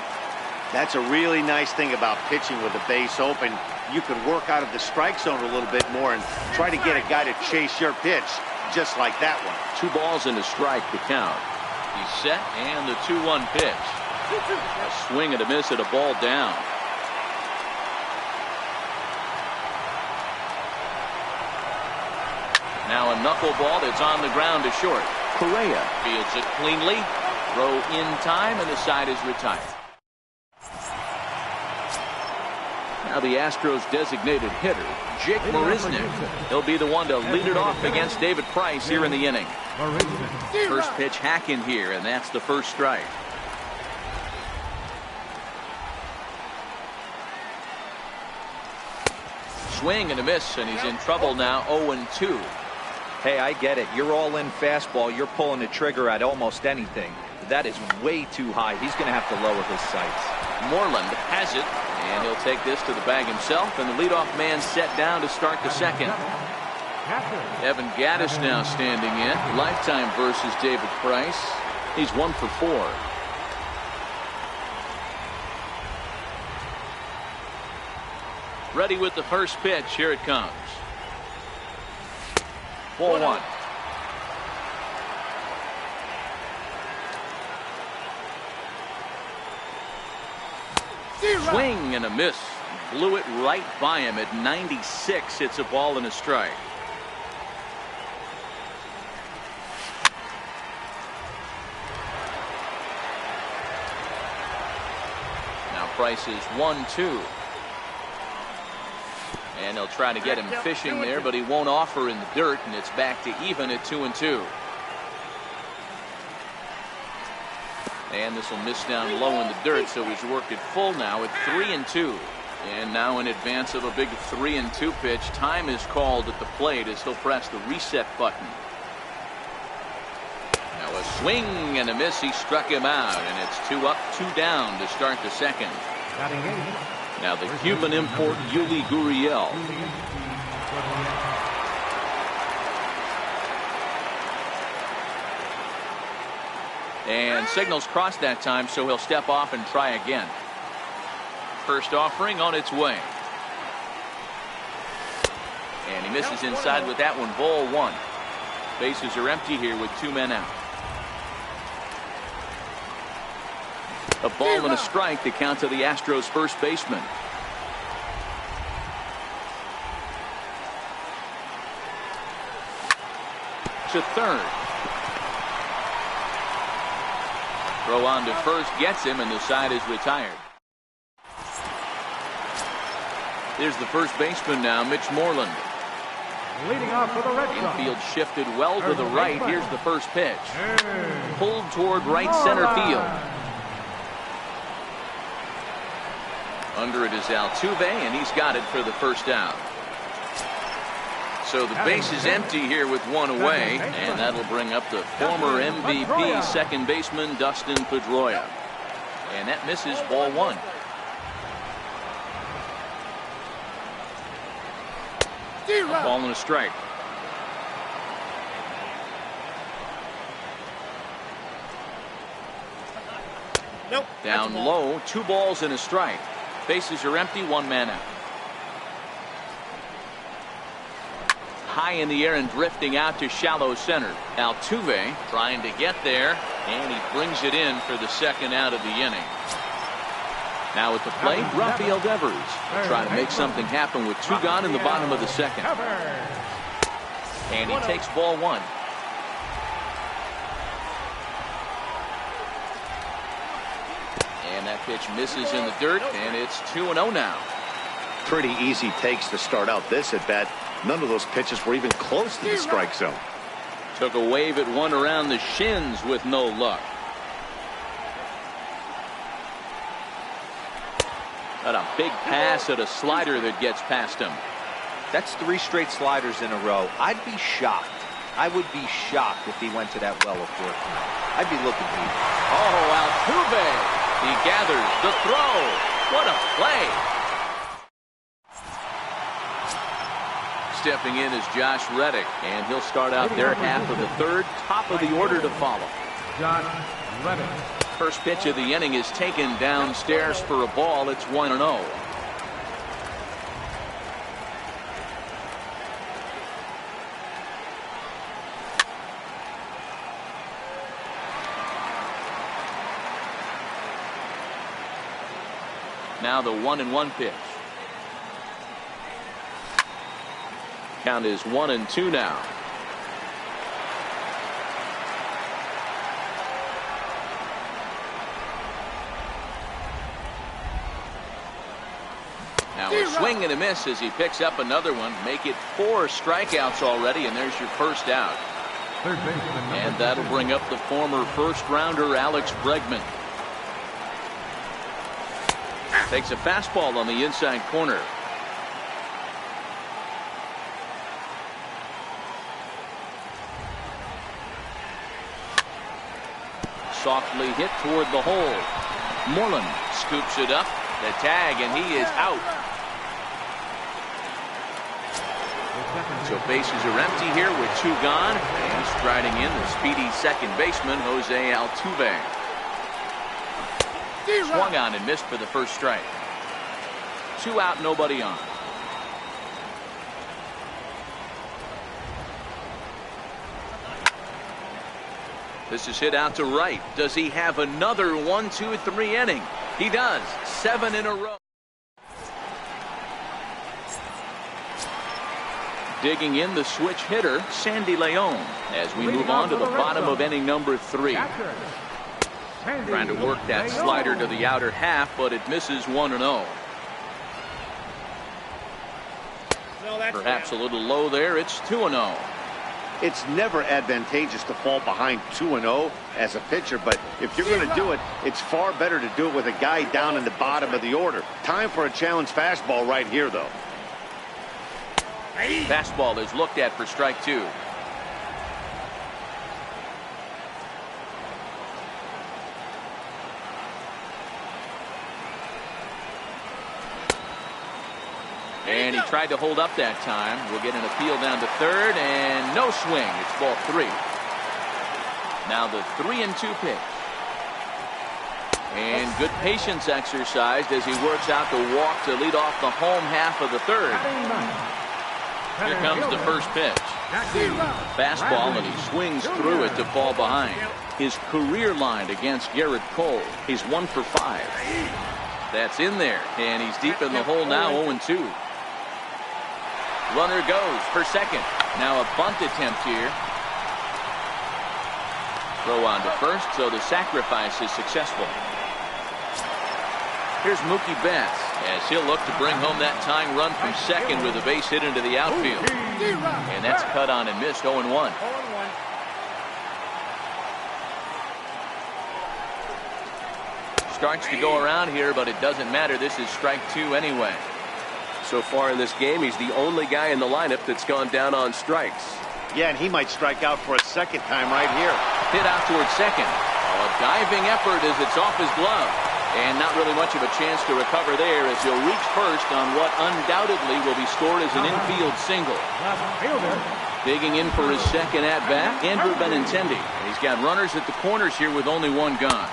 That's a really nice thing about pitching with the base open. You can work out of the strike zone a little bit more and try to get a guy to chase your pitch, just like that one. 2 balls and a strike to count. He's set, and the 2-1 pitch. A swing and a miss at a ball down. Now a knuckleball that's on the ground to short. Correa fields it cleanly. Throw in time, and the side is retired. Now the Astros designated hitter, geee-mulah2k3's. He'll be the one to lead it off against David Price here in the inning. First pitch hacking here, and that's the first strike. Swing and a miss, and he's in trouble now, 0-2. Hey, I get it. You're all in fastball. You're pulling the trigger at almost anything. That is way too high. He's going to have to lower his sights. Moreland has it, and he'll take this to the bag himself, and the leadoff man set down to start the second. Evan Gattis now standing in. Lifetime versus David Price. He's 1 for 4. Ready with the first pitch. Here it comes. Ball 1. Swing and a miss. Blew it right by him at 96. It's a ball and a strike. Now Price is 1-2. And they'll try to get him fishing there, but he won't offer in the dirt, and it's back to even at 2-2. And this will miss down low in the dirt, so he's worked it full now at 3-2. And now in advance of a big 3-2 pitch, time is called at the plate as he'll press the reset button. Now a swing and a miss. He struck him out, and it's 2 up, 2 down to start the second. Now the Cuban import Yuli Gurriel. And signals crossed that time, so he'll step off and try again. First offering on its way. And he misses inside with that one. Ball 1. Bases are empty here with 2 men out. A ball and a strike to count to the Astros first baseman. To third. Throw on to first gets him, and the side is retired. Here's the first baseman now, Mitch Moreland. Leading off for the Red Sox. Infield shifted well to the right. Here's the first pitch. Pulled toward right center field. Under it is Altuve, and he's got it for the first out. So the base is empty here with 1 away, and that'll bring up the former MVP second baseman Dustin Pedroia. And that misses. Ball 1. A ball and a strike. Nope. Down low, 2 balls and a strike. Bases are empty, 1 man out. High in the air and drifting out to shallow center. Altuve trying to get there, and he brings it in for the second out of the inning. Now at the plate, Rafael Devers trying to make something happen with 2 gone in the bottom of the second. And he takes ball 1. And that pitch misses in the dirt, and it's 2-0 now. Pretty easy takes to start out this at bat. None of those pitches were even close to the strike zone. Took a wave at one around the shins with no luck. Got a big pass at a slider that gets past him. That's 3 straight sliders in a row. I'd be shocked. I would be shocked if he went to that well of 4 tonight. I'd be looking for you. Oh, Altuve. He gathers the throw. What a play. Stepping in is Josh Reddick, and he'll start out their half of the third. Top of the order to follow. Josh Reddick. First pitch of the inning is taken downstairs for a ball. It's 1-0. Now the 1-1 pitch. Count is 1-2 now. Now a swing and a miss as he picks up another one. Make it 4 strikeouts already, and there's your first out. And that'll bring up the former first-rounder Alex Bregman. Takes a fastball on the inside corner. Softly hit toward the hole. Moreland scoops it up. The tag, and he is out. So bases are empty here with 2 gone. And striding in the speedy second baseman, Jose Altuve. Swung on and missed for the first strike. 2 out, nobody on. This is hit out to right. Does he have another 1-2-3 inning? He does. 7 in a row. Digging in the switch hitter, Sandy Leon, as we move on to the bottom of inning number 3. Trying to work that slider to the outer half, but it misses 1-0. Perhaps a little low there. It's 2-0. It's never advantageous to fall behind 2-0 as a pitcher, but if you're going to do it, it's far better to do it with a guy down in the bottom of the order. Time for a challenge fastball right here, though. Fastball is looked at for strike 2. And he tried to hold up that time. We'll get an appeal down to third, and no swing. It's ball 3. Now the 3-2 pitch. And good patience exercised as he works out the walk to lead off the home half of the third. Here comes the first pitch. Fastball, and he swings through it to fall behind. His career line against Garrett Cole. He's 1 for 5. That's in there, and he's deep in the hole now, 0-2. Runner goes for second. Now a bunt attempt here. Throw on to first, so the sacrifice is successful. Here's Mookie Betts as he'll look to bring home that tying run from second with a base hit into the outfield. And that's cut on and missed, 0-1. Starts to go around here, but it doesn't matter. This is strike 2 anyway. So far in this game, he's the only guy in the lineup that's gone down on strikes. Yeah, and he might strike out for a second time right here. Hit out towards second. A diving effort as it's off his glove. And not really much of a chance to recover there as he'll reach first on what undoubtedly will be scored as an infield single. Digging in for his second at-bat, Andrew Benintendi. He's got runners at the corners here with only 1 gone.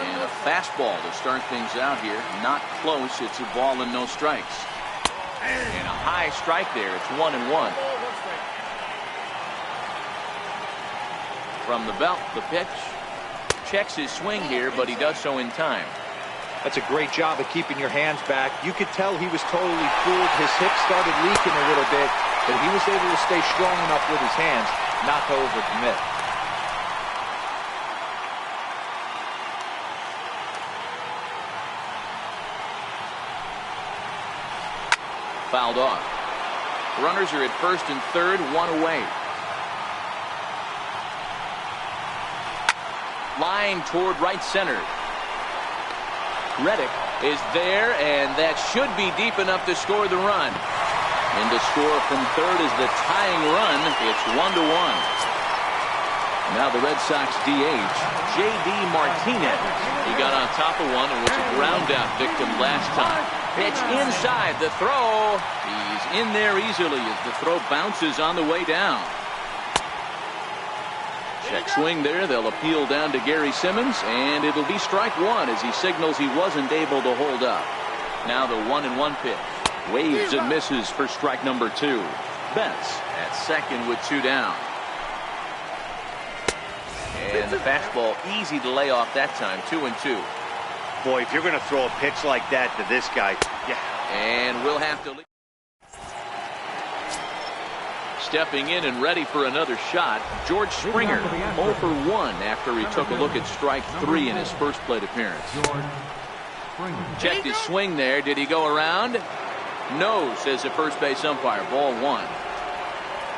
And a fastball to start things out here. Not close. It's a ball and no strikes. And a high strike there. It's 1-1. From the belt, the pitch. Checks his swing here, but he does so in time. That's a great job of keeping your hands back. You could tell he was totally fooled. His hip started leaking a little bit, but he was able to stay strong enough with his hands not to overcommit. Fouled off. Runners are at first and third, 1 away. Line toward right center. Reddick is there, and that should be deep enough to score the run. And to score from third is the tying run. It's 1-1. Now the Red Sox DH, J.D. Martinez. He got on top of one and was a ground out victim last time. Pitch inside, the throw. He's in there easily as the throw bounces on the way down. Check swing there. They'll appeal down to Gary Simmons, and it'll be strike 1 as he signals he wasn't able to hold up. Now the 1-1 pitch. Waves and misses for strike number 2. Betts at second with 2 down. And the fastball easy to lay off that time, 2-2. Boy, if you're going to throw a pitch like that to this guy, yeah. And we'll have to leave. Stepping in and ready for another shot, George Springer, 0 for 1 after he took a look at strike 3 in his first plate appearance. Checked his swing there. Did he go around? No, says the first base umpire. Ball 1.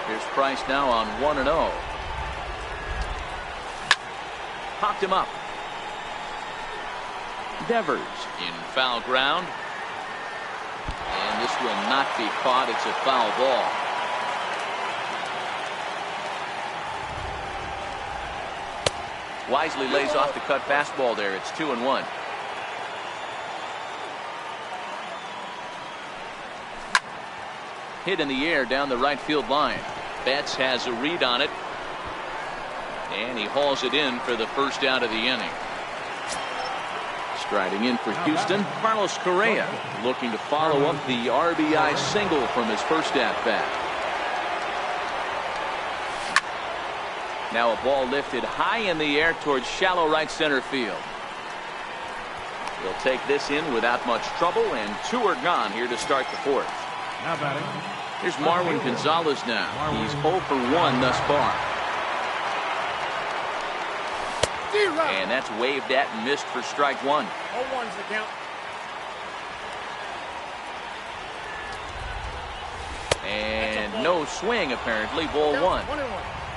Here's Price now on 1-0. Popped him up. Devers in foul ground. And this will not be caught. It's a foul ball. Wisely lays off the cut fastball there. It's 2-1. Hit in the air down the right field line. Betts has a read on it. And he hauls it in for the first out of the inning. Striding in for Houston, Carlos Correa, looking to follow up the RBI single from his first at-bat. Now a ball lifted high in the air towards shallow right center field. He'll take this in without much trouble, and 2 are gone here to start the 4th. Now batting. Here's Marwin Gonzalez now. He's 0 for 1 thus far. And that's waved at and missed for strike 1. 0-1's the count. And no swing apparently. Ball 1.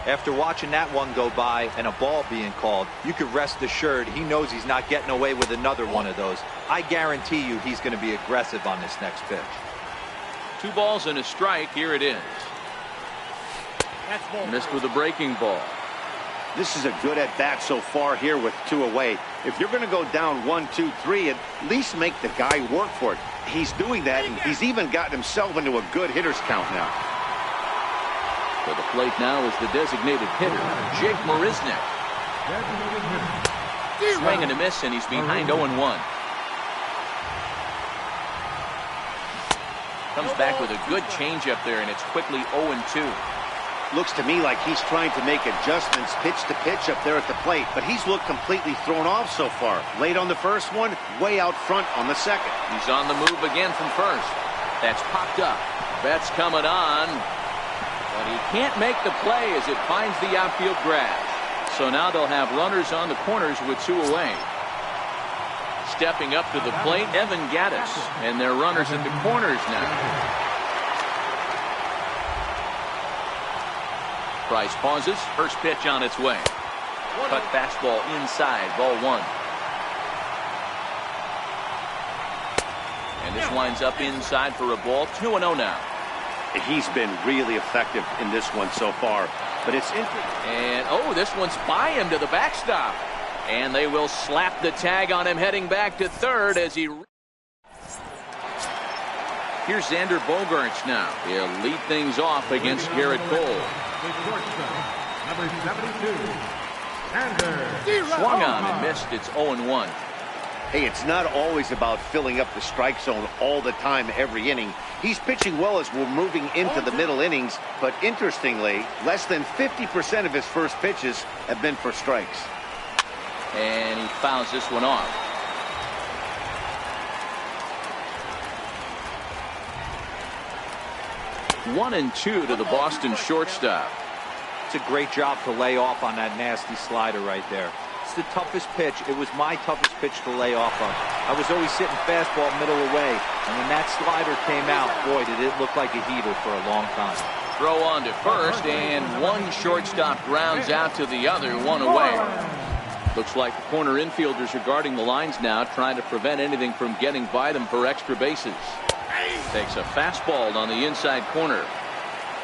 After watching that one go by and a ball being called, you could rest assured he knows he's not getting away with another one of those. I guarantee you he's going to be aggressive on this next pitch. 2 balls and a strike. Here it is. That's ball. Missed with a breaking ball. This is a good at-bat so far here with 2 away. If you're going to go down 1-2-3, at least make the guy work for it. He's doing that, and he's even gotten himself into a good hitter's count now. For the plate now is the designated hitter, Jake Marisnick. Swing and a miss, and he's behind 0-1. Comes back with a good changeup there, and it's quickly 0-2. Looks to me like he's trying to make adjustments pitch to pitch up there at the plate, but he's looked completely thrown off so far. Late on the first one, way out front on the second. He's on the move again from first. That's popped up. Betts coming on, but he can't make the play as it finds the outfield grass. So now they'll have runners on the corners with 2 away. Stepping up to the plate, Evan Gattis, and they're runners at the corners now. Price pauses. First pitch on its way. Cut fastball inside. Ball 1. And this winds up inside for a ball. 2-0 now. He's been really effective in this one so far, but it's interesting. And this one's by him to the backstop. And they will slap the tag on him heading back to third as he... Here's Xander Bogaerts now. He'll lead things off against Garrett Cole. Number 72, Xander. Swung on and missed. It's 0-1. Hey, it's not always about filling up the strike zone all the time every inning. He's pitching well as we're moving into the middle innings, but interestingly, less than 50% of his first pitches have been for strikes. And he fouls this one off. 1-2 to the Boston shortstop. It's a great job to lay off on that nasty slider right there. It's the toughest pitch. It was my toughest pitch to lay off on. I was always sitting fastball middle away, and when that slider came out, boy, did it look like a heater for a long time. Throw on to first, and one shortstop grounds out to the other, 1 away. Looks like the corner infielders are guarding the lines now, trying to prevent anything from getting by them for extra bases. Takes a fastball on the inside corner.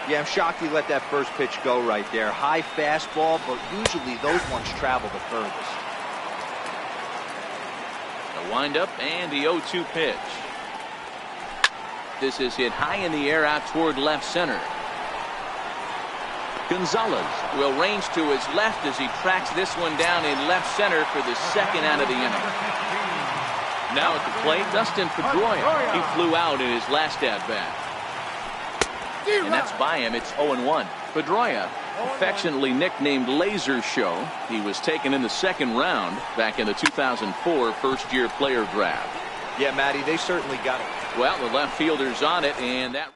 Yeah, I'm shocked he let that first pitch go right there. High fastball, but usually those ones travel the furthest. The windup and the 0-2 pitch. This is hit high in the air out toward left center. Gonzalez will range to his left as he tracks this one down in left center for the second out of the inning. Now at the plate, Dustin Pedroia. He flew out in his last at-bat. And that's by him. It's 0-1. Pedroia, affectionately nicknamed Laser Show. He was taken in the second round back in the 2004 first-year player draft. Yeah, Matty, they certainly got it. Well, the left fielder's on it, and that...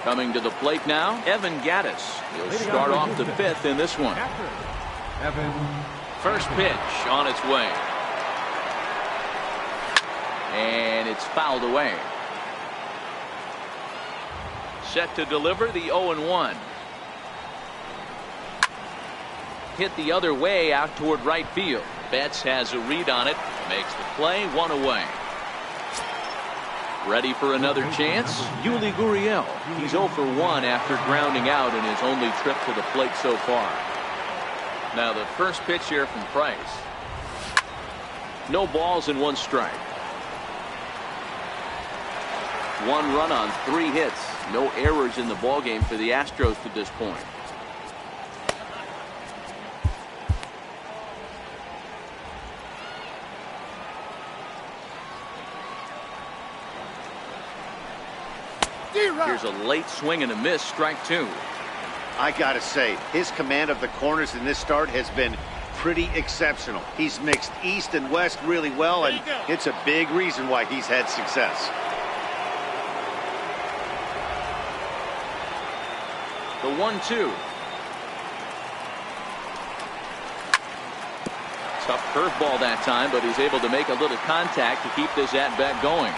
Coming to the plate now, Evan Gattis. He'll start off the fifth in this one. First pitch on its way. And it's fouled away. Set to deliver the 0-1. Hit the other way out toward right field. Betts has a read on it. Makes the play, 1 away. Ready for another chance? Yuli Gurriel. He's 0 for 1 after grounding out in his only trip to the plate so far. Now the first pitch here from Price. No balls and 1 strike. 1 run on 3 hits. No errors in the ballgame for the Astros to this point. Here's a late swing and a miss, strike 2. I gotta say, his command of the corners in this start has been pretty exceptional. He's mixed east and west really well, and it's a big reason why he's had success. The 1-2. Tough curveball that time, but he's able to make a little contact to keep this at-bat going.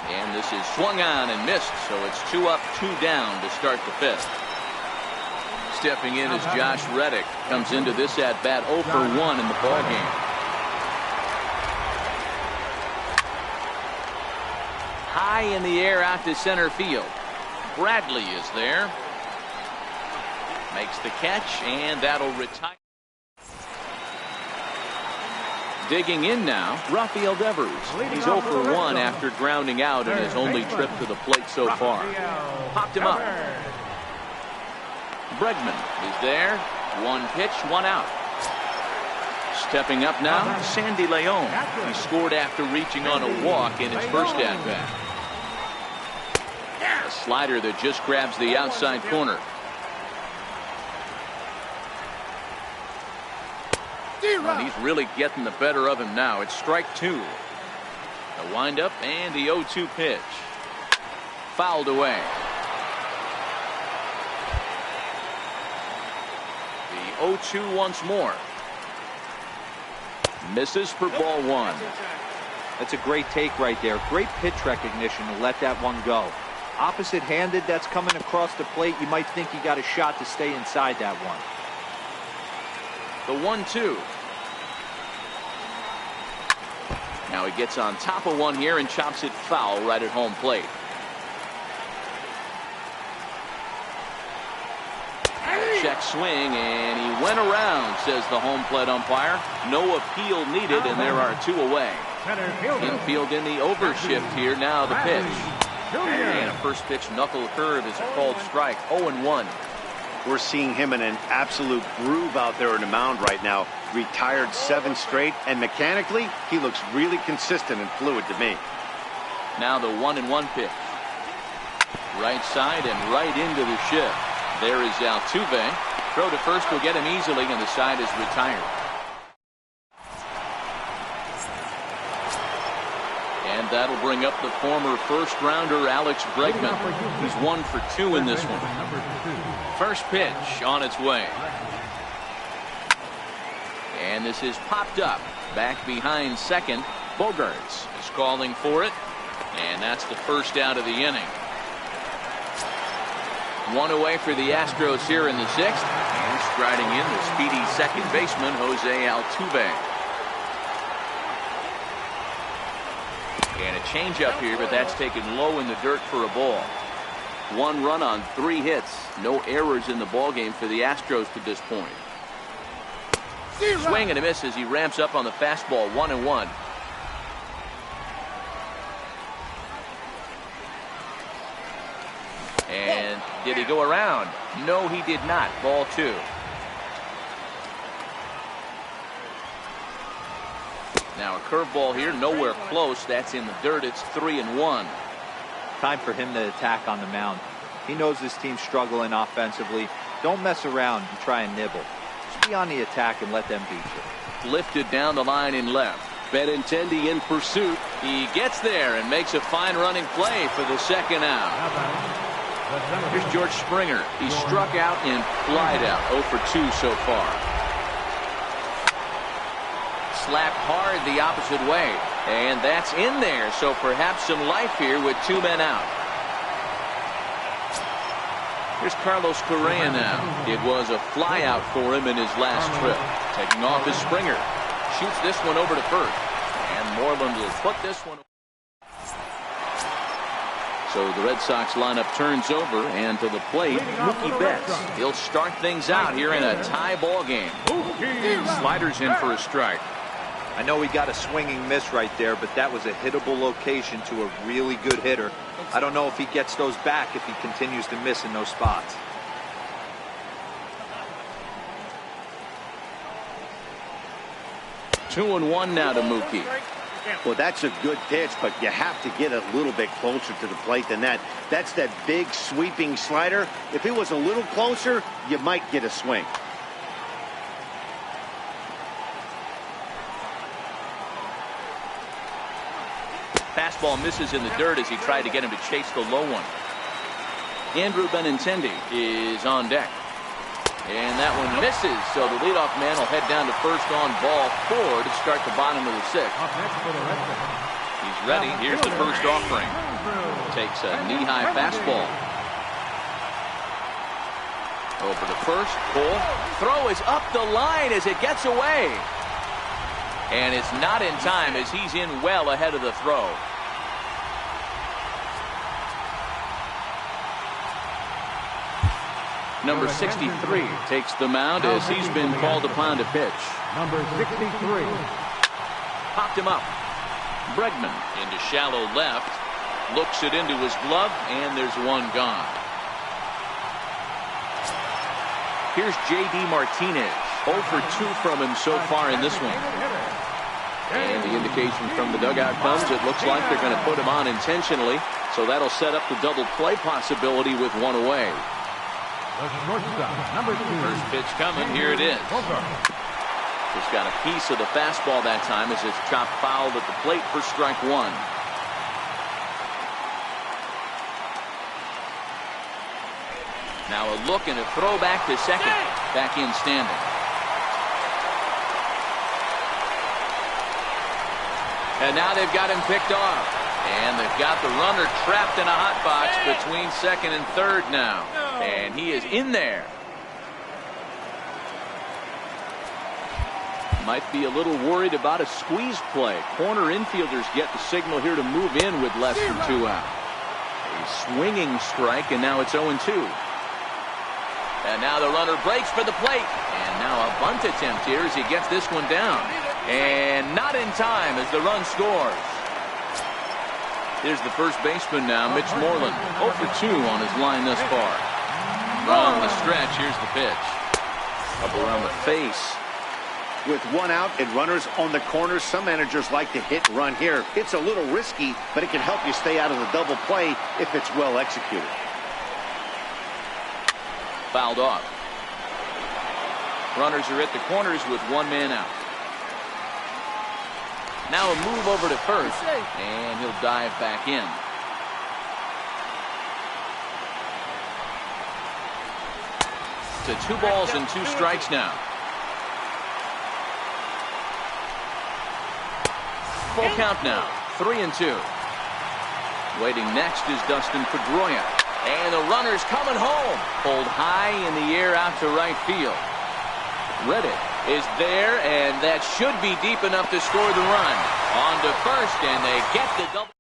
And this is swung on and missed, so it's 2 up, 2 down to start the 5th. Stepping in is Josh Reddick. Comes into this at-bat 0 for 1 in the ballgame. High in the air out to center field. Bradley is there. Makes the catch, and that'll retire. Digging in now, Rafael Devers. He's 0 for 1 after grounding out in his only trip to the plate so far. Popped him up. Bregman is there. 1 pitch, 1 out. Stepping up now, Sandy Leon. He scored after reaching on a walk in his first at-bat. A slider that just grabs the outside corner. And he's really getting the better of him now. It's strike 2. The windup and the 0-2 pitch. Fouled away. The 0-2 once more. Misses for ball 1. That's a great take right there. Great pitch recognition to let that one go. Opposite-handed, that's coming across the plate. You might think he got a shot to stay inside that one. The 1-2. Now he gets on top of one here and chops it foul right at home plate. Check swing, and he went around, says the home plate umpire. No appeal needed, and there are 2 away. Infield in the overshift here. Now the pitch. And a first pitch knuckle curve is a called strike. 0-1. We're seeing him in an absolute groove out there on the mound right now. Retired 7 straight, and mechanically, he looks really consistent and fluid to me. Now the 1-1 pitch. Right side and right into the shift. There is Altuve. Throw to first will get him easily, and the side is retired. And that'll bring up the former first-rounder Alex Bregman. He's 1 for 2 in this one. First pitch on its way. And this is popped up. Back behind second. Bogarts is calling for it. And that's the first out of the inning. 1 away for the Astros here in the 6th. And striding in the speedy second baseman, Jose Altuve. And a changeup here, but that's taken low in the dirt for a ball. 1 run on 3 hits. No errors in the ballgame for the Astros to this point. Swing and a miss as he ramps up on the fastball. 1-1. And did he go around? No, he did not. Ball 2. Now a curveball here, nowhere close. That's in the dirt. It's 3-1. Time for him to attack on the mound. He knows this team's struggling offensively. Don't mess around and try and nibble. Just be on the attack and let them beat you. Lifted down the line in left. Benintendi in pursuit. He gets there and makes a fine running play for the second out. Here's George Springer. He struck out and flied out. 0 for 2 so far. slapped hard the opposite way. And that's in there, so perhaps some life here with 2 men out. Here's Carlos Correa now. It was a flyout for him in his last trip. Taking off his Springer. Shoots this one over to first. And Moreland will put this one. So the Red Sox lineup turns over, and to the plate, Mookie Betts. He'll start things out here in a tie ball game. Sliders in for a strike. I know he got a swinging miss right there, but that was a hittable location to a really good hitter. I don't know if he gets those back if he continues to miss in those spots. Two and one now to Mookie. Well, that's a good pitch, but you have to get a little bit closer to the plate than that. That's that big sweeping slider. If it was a little closer, you might get a swing. Fastball misses in the dirt as he tried to get him to chase the low one. Andrew Benintendi is on deck. And that one misses, so the leadoff man will head down to first on ball 4 to start the bottom of the 6th. He's ready. Here's the first offering. Takes a knee-high fastball. Over to first. Pull. Throw is up the line as it gets away. And it's not in time as he's in well ahead of the throw. Number 63 takes the mound as he's been called upon to pitch. Number 63. Popped him up. Bregman into shallow left. Looks it into his glove, and there's one gone. Here's J.D. Martinez. 0 for 2 from him so far in this one. And the indication from the dugout comes, it looks like they're going to put him on intentionally. So that'll set up the double play possibility with one away. The shortstop, number 2. First pitch coming. Here it is. Just got a piece of the fastball that time as it's chopped foul at the plate for strike 1. Now a look and a throw back to second. Back in standing. And now they've got him picked off. And they've got the runner trapped in a hot box between second and third now. And he is in there. Might be a little worried about a squeeze play. Corner infielders get the signal here to move in with less than 2 out. A swinging strike, and now it's 0-2. And now the runner breaks for the plate. And now a bunt attempt here as he gets this one down. And not in time as the run scores. Here's the first baseman now, Mitch Moreland. 0 for 2 on his line thus far. From the stretch, here's the pitch. Up around the face. With 1 out and runners on the corners, some managers like to hit run here. It's a little risky, but it can help you stay out of the double play if it's well executed. Fouled off. Runners are at the corners with 1 man out. Now a move over to first, and he'll dive back in. To 2 balls and 2 strikes now. Full count now, 3-2. Waiting next is Dustin Pedroia. And the runner's coming home. Pulled high in the air out to right field. Reddick is there, and that should be deep enough to score the run. On to first, and they get the double.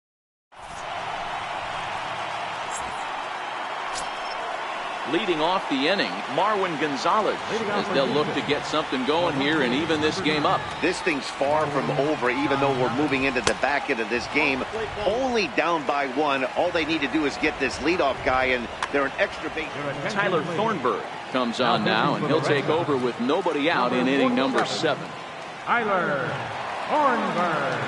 Leading off the inning, Marwin Gonzalez, as they'll look to get something going here and even this game up. This thing's far from over, even though we're moving into the back end of this game. Only down by 1. All they need to do is get this leadoff guy, and they're an extra base. Tyler Thornburg comes on now, and he'll take over with nobody out in inning number 7. Tyler Thornburg.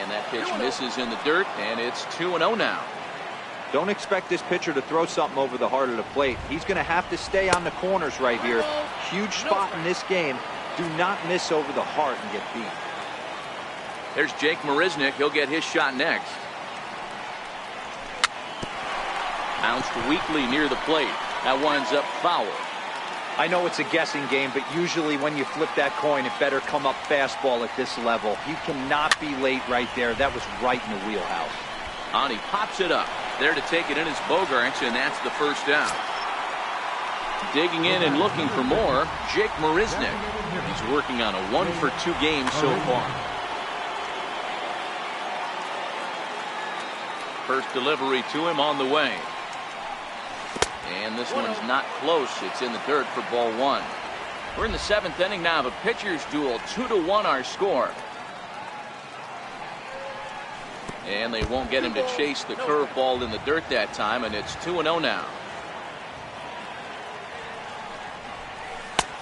And that pitch misses in the dirt, and it's 2-0 now. Don't expect this pitcher to throw something over the heart of the plate. He's going to have to stay on the corners right here. Huge spot in this game. Do not miss over the heart and get beat. There's Jake Marisnick. He'll get his shot next. Bounced weakly near the plate. That winds up foul. I know it's a guessing game, but usually when you flip that coin, it better come up fastball at this level. He cannot be late right there. That was right in the wheelhouse. On, he pops it up. There to take it in is Bogarts, and that's the first down. Digging in and looking for more, Jake Marisnick. He's working on a 1-for-2 game so far. First delivery to him on the way. And this one's not close. It's in the dirt for ball 1. We're in the 7th inning now of a pitcher's duel. 2-1 our score. And they won't get him to chase the curveball in the dirt that time, and it's 2-0 now.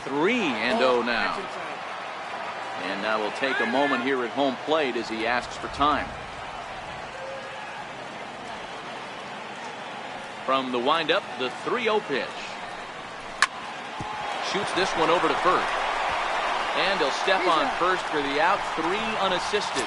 3-0 now. And now we'll take a moment here at home plate as he asks for time. From the windup, the 3-0 pitch. Shoots this one over to first. And he'll step on first for the out. 3 unassisted.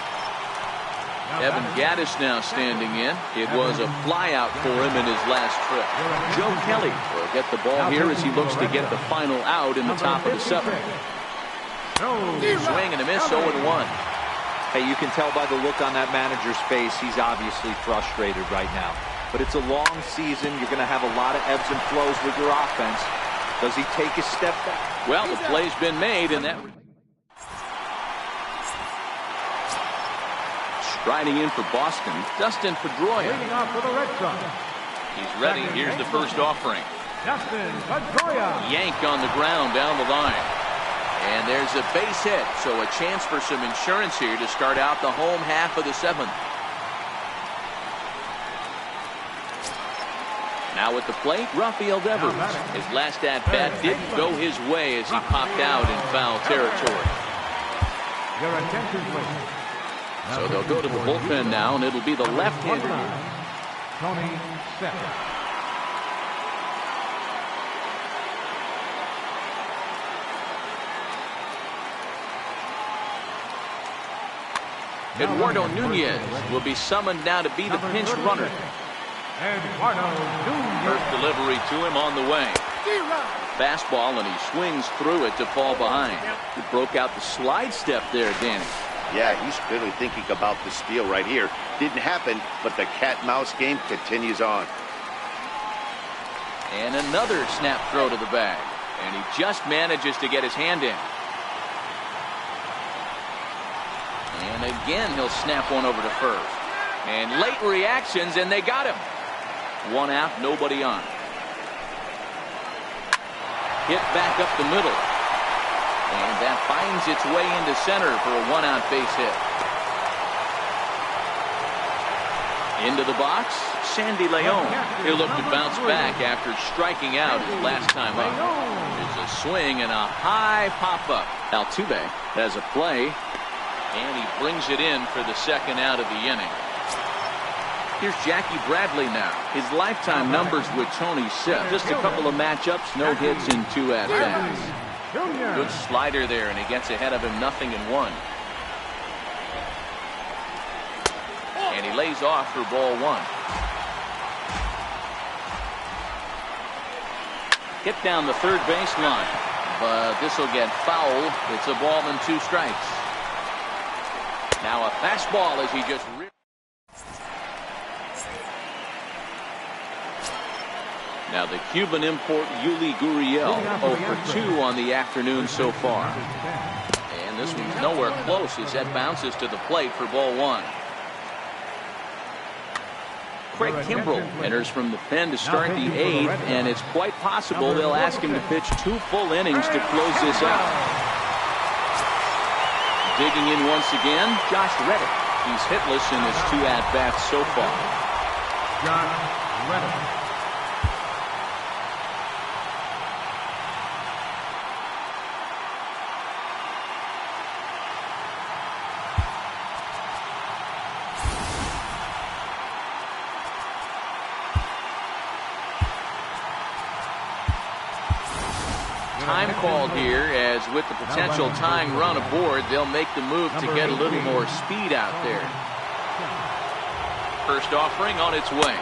Evan Gaddis now standing in. It was a flyout for him in his last trip. Joe Kelly will get the ball here as he looks to get the final out in the top of the 7th. Swing and a miss, 0-1. Hey, you can tell by the look on that manager's face, he's obviously frustrated right now. But it's a long season. You're going to have a lot of ebbs and flows with your offense. Does he take a step back? Well, the play's been made, and that... Striding in for Boston, Dustin Pedroia. Leading off for the Red Sox. He's ready. Here's the first offering. Dustin Pedroia. Yank on the ground down the line. And there's a base hit, so a chance for some insurance here to start out the home half of the 7th. Now at the plate, Rafael Devers. His last at-bat didn't go his way as he popped out in foul territory. Your attention, please. So they'll go to the bullpen now, and it'll be the left-hander. Tony Stepp. Eduardo Nunez will be summoned now to be the pinch runner. Eduardo Nunez. First delivery to him on the way. Fastball, and he swings through it to fall behind. He broke out the slide step there, Danny. Yeah, he's clearly thinking about the steal right here. Didn't happen, but the cat-mouse game continues on. And another snap throw to the bag. And he just manages to get his hand in. And again, he'll snap one over to first. And late reactions, and they got him. 1 out, nobody on. Hit back up the middle. And that finds its way into center for a 1-out base hit. Into the box, Sandy Leon. He'll look to bounce back after striking out his last time up. There's a swing and a high pop-up. Altuve has a play, and he brings it in for the 2nd out of the inning. Here's Jackie Bradley now. His lifetime numbers with Tony Sepp. Just a couple of matchups, no hits in 2 at-bats. Good slider there, and he gets ahead of him 0-1. And he lays off for ball 1. Hit down the third baseline, but this will get foul. It's a ball and 2 strikes. Now a fastball as he just ripped. Now the Cuban import Yuli Gurriel 0 for 2 on the afternoon so far. And this one's nowhere close as that bounces to the plate for ball 1. Craig Kimbrell enters from the pen to start the 8th, and it's quite possible they'll ask him to pitch 2 full innings to close this out. Digging in once again, Josh Reddick. He's hitless in his 2 at-bats so far. Josh Reddick. Time called here, as with the potential tying run aboard, they'll make the move to get a little more speed out there. First offering on its way.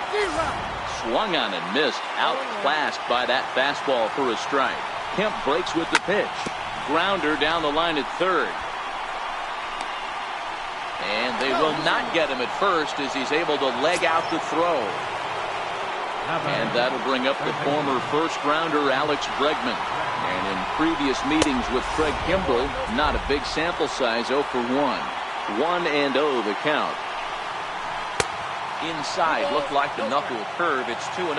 Swung on and missed, outclassed by that fastball for a strike. Kemp breaks with the pitch. Grounder down the line at third. And they will not get him at first as he's able to leg out the throw. And that'll bring up the former first-rounder Alex Bregman. And in previous meetings with Craig Kimbrell, not a big sample size, 0 for 1. 1-0 the count. Inside, looked like the knuckle curve. It's 2-0.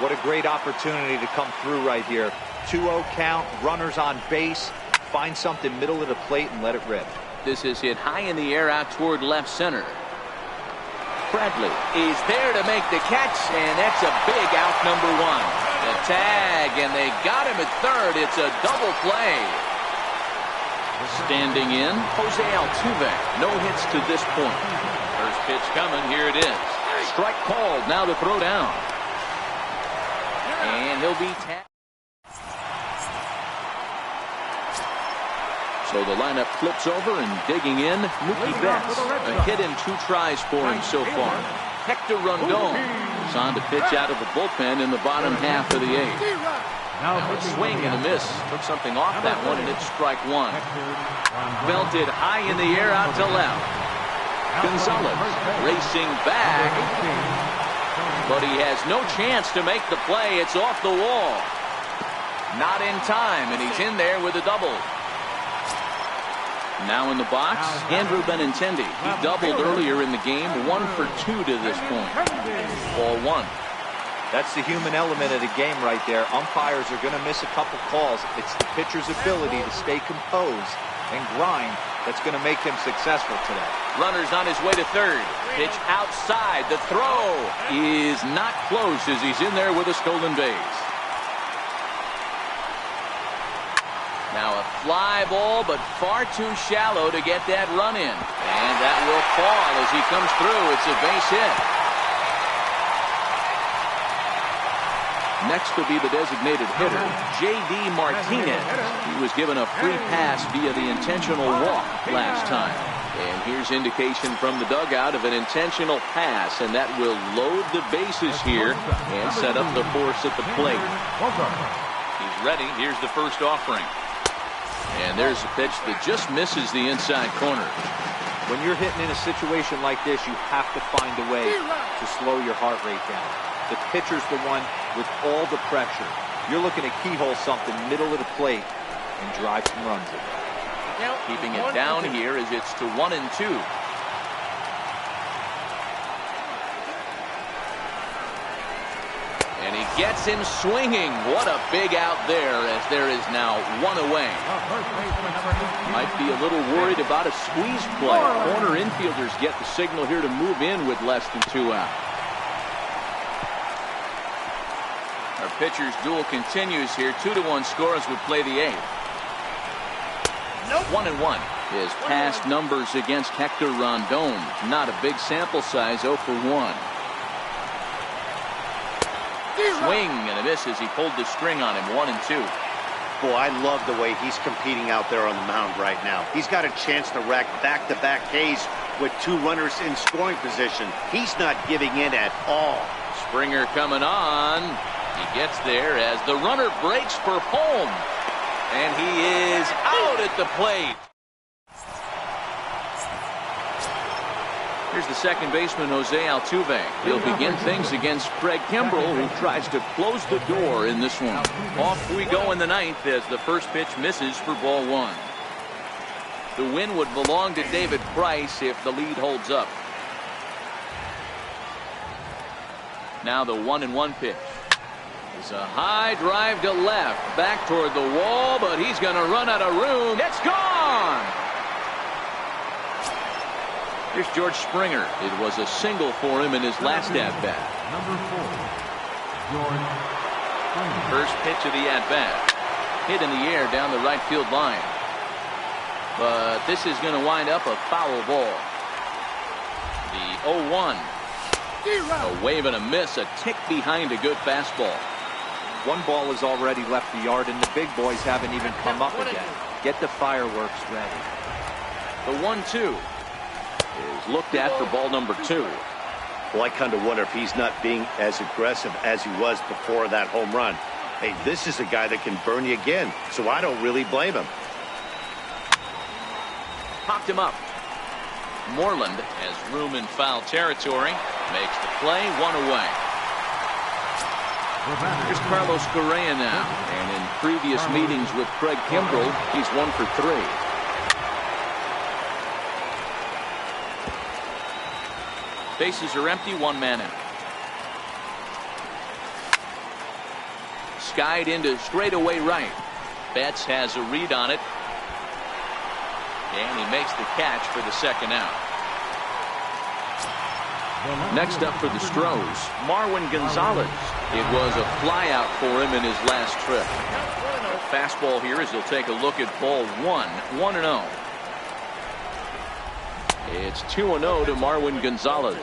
What a great opportunity to come through right here. 2-0 count, runners on base. Find something middle of the plate and let it rip. This is hit high in the air out toward left center. Bradley is there to make the catch, and that's a big out, number 1. The tag, and they got him at third. It's a double play. Standing in, Jose Altuve. No hits to this point. First pitch coming. Here it is. Strike called. Now to throw down. And he'll be tagged. So the lineup flips over, and digging in, Mookie Betts. A hit in 2 tries for him so far. Hector Rondon is on to pitch out of the bullpen in the bottom half of the 8th. Now a swing and a miss. Took something off that one, and it's strike 1. Belted high in the air out to left. Gonzalez racing back. But he has no chance to make the play. It's off the wall. Not in time, and he's in there with a double. Now in the box, Andrew Benintendi. He doubled earlier in the game, 1 for 2 to this point. Ball 1. That's the human element of the game right there. Umpires are going to miss a couple calls. It's the pitcher's ability to stay composed and grind that's going to make him successful today. Runner's on his way to third. Pitch outside. The throw is not close as he's in there with a stolen base. Now a fly ball, but far too shallow to get that run in. And that will fall as he comes through. It's a base hit. Next will be the designated hitter, J.D. Martinez. He was given a free pass via the intentional walk last time. And here's indication from the dugout of an intentional pass, and that will load the bases here and set up the force at the plate. He's ready. Here's the first offering. And there's a pitch that just misses the inside corner. When you're hitting in a situation like this, you have to find a way to slow your heart rate down. The pitcher's the one with all the pressure. You're looking to keyhole something middle of the plate and drive some runs in. Keeping it down here as it's to 1-2. And he gets him swinging. What a big out there, as there is now 1 away. Might be a little worried about a squeeze play. Corner infielders get the signal here to move in with less than 2 out. Our pitcher's duel continues here. 2-1 scores would play the 8th. 1-1. His past numbers against Hector Rondon. Not a big sample size, 0 for 1. Swing and a miss as he pulled the string on him. 1-2. Boy, I love the way he's competing out there on the mound right now. He's got a chance to rack back-to-back Ks with 2 runners in scoring position. He's not giving in at all. Springer coming on. He gets there as the runner breaks for home. And he is out at the plate. Here's the second baseman, Jose Altuve. He'll begin things against Craig Kimbrell, who tries to close the door in this one. Off we go in the 9th as the first pitch misses for ball 1. The win would belong to David Price if the lead holds up. Now the 1-1 pitch. It's a high drive to left, back toward the wall, but he's going to run out of room. It's gone! Here's George Springer. It was a single for him in his last at-bat. Number 4, George Springer. First pitch of the at-bat. Hit in the air down the right field line. But this is going to wind up a foul ball. The 0-1. A wave and a miss, a tick behind a good fastball. 1 ball has already left the yard, and the big boys haven't even come up again. Get the fireworks ready. The 1-2 is looked at for ball number 2. Well, I kind of wonder if he's not being as aggressive as he was before that home run. Hey, this is a guy that can burn you again, so I don't really blame him. Popped him up. Moreland has room in foul territory. Makes the play, one away. Here's Carlos Correa now. And in previous meetings with Craig Kimbrell, he's 1 for 3. Bases are empty, 1 man out. Skied into straightaway right. Betts has a read on it. And he makes the catch for the second out. Next up for the Stros, Marwin Gonzalez. It was a flyout for him in his last trip. Fastball here as he'll take a look at ball 1, 1-0. It's 2-0 to Marwin Gonzalez.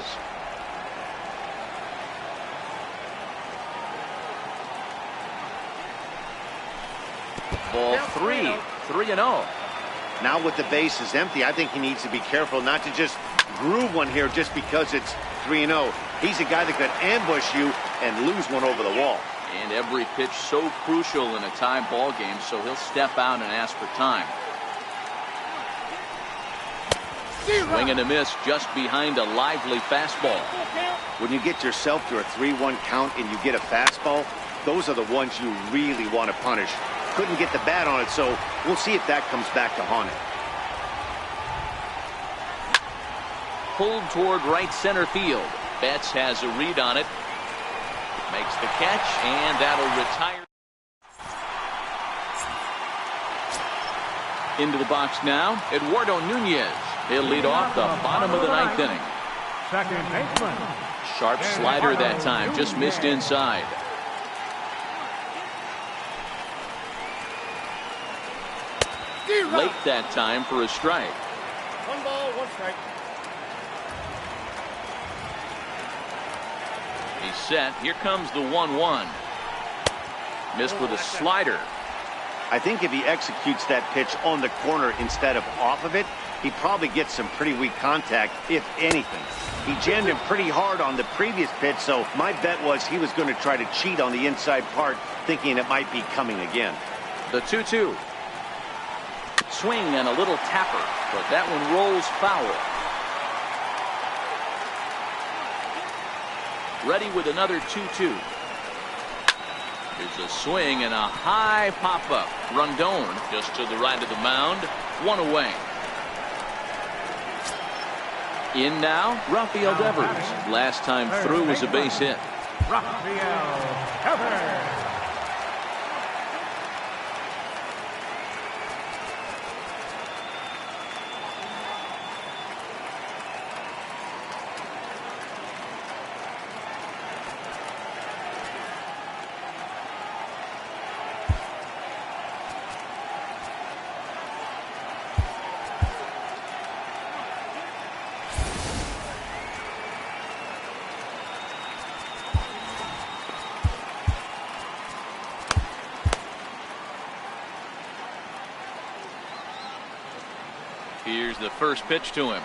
Ball 3, 3-0. Now with the bases empty, I think he needs to be careful not to just groove one here just because it's 3-0. He's a guy that could ambush you and lose one over the wall. And every pitch so crucial in a tie ball game, so he'll step out and ask for time. Swing and a miss just behind a lively fastball. When you get yourself to a 3-1 count and you get a fastball, those are the ones you really want to punish. Couldn't get the bat on it, so we'll see if that comes back to haunt it. Pulled toward right center field. Betts has a read on it. Makes the catch, and that'll retire. Into the box now, Eduardo Nunez. He'll lead off the bottom of the 9th inning. Second baseman. Sharp slider that time, just missed inside. Late that time for a strike. 1 ball, 1 strike. He's set. Here comes the 1-1. Missed with a slider. I think if he executes that pitch on the corner instead of off of it, he probably gets some pretty weak contact, if anything. He jammed him pretty hard on the previous pitch, so my bet was he was going to try to cheat on the inside part, thinking it might be coming again. The 2-2. Swing and a little tapper, but that one rolls foul. Ready with another 2-2. Here's a swing and a high pop-up. Rondon just to the right of the mound. 1 away. In now, Rafael Devers. Last time through was a base hit. Rafael Devers. Here's the first pitch to him.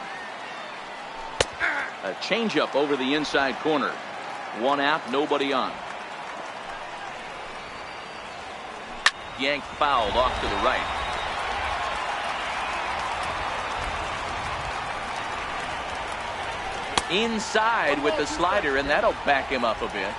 A changeup over the inside corner. 1 out, nobody on. Yanked fouled off to the right. Inside with the slider, and that'll back him up a bit.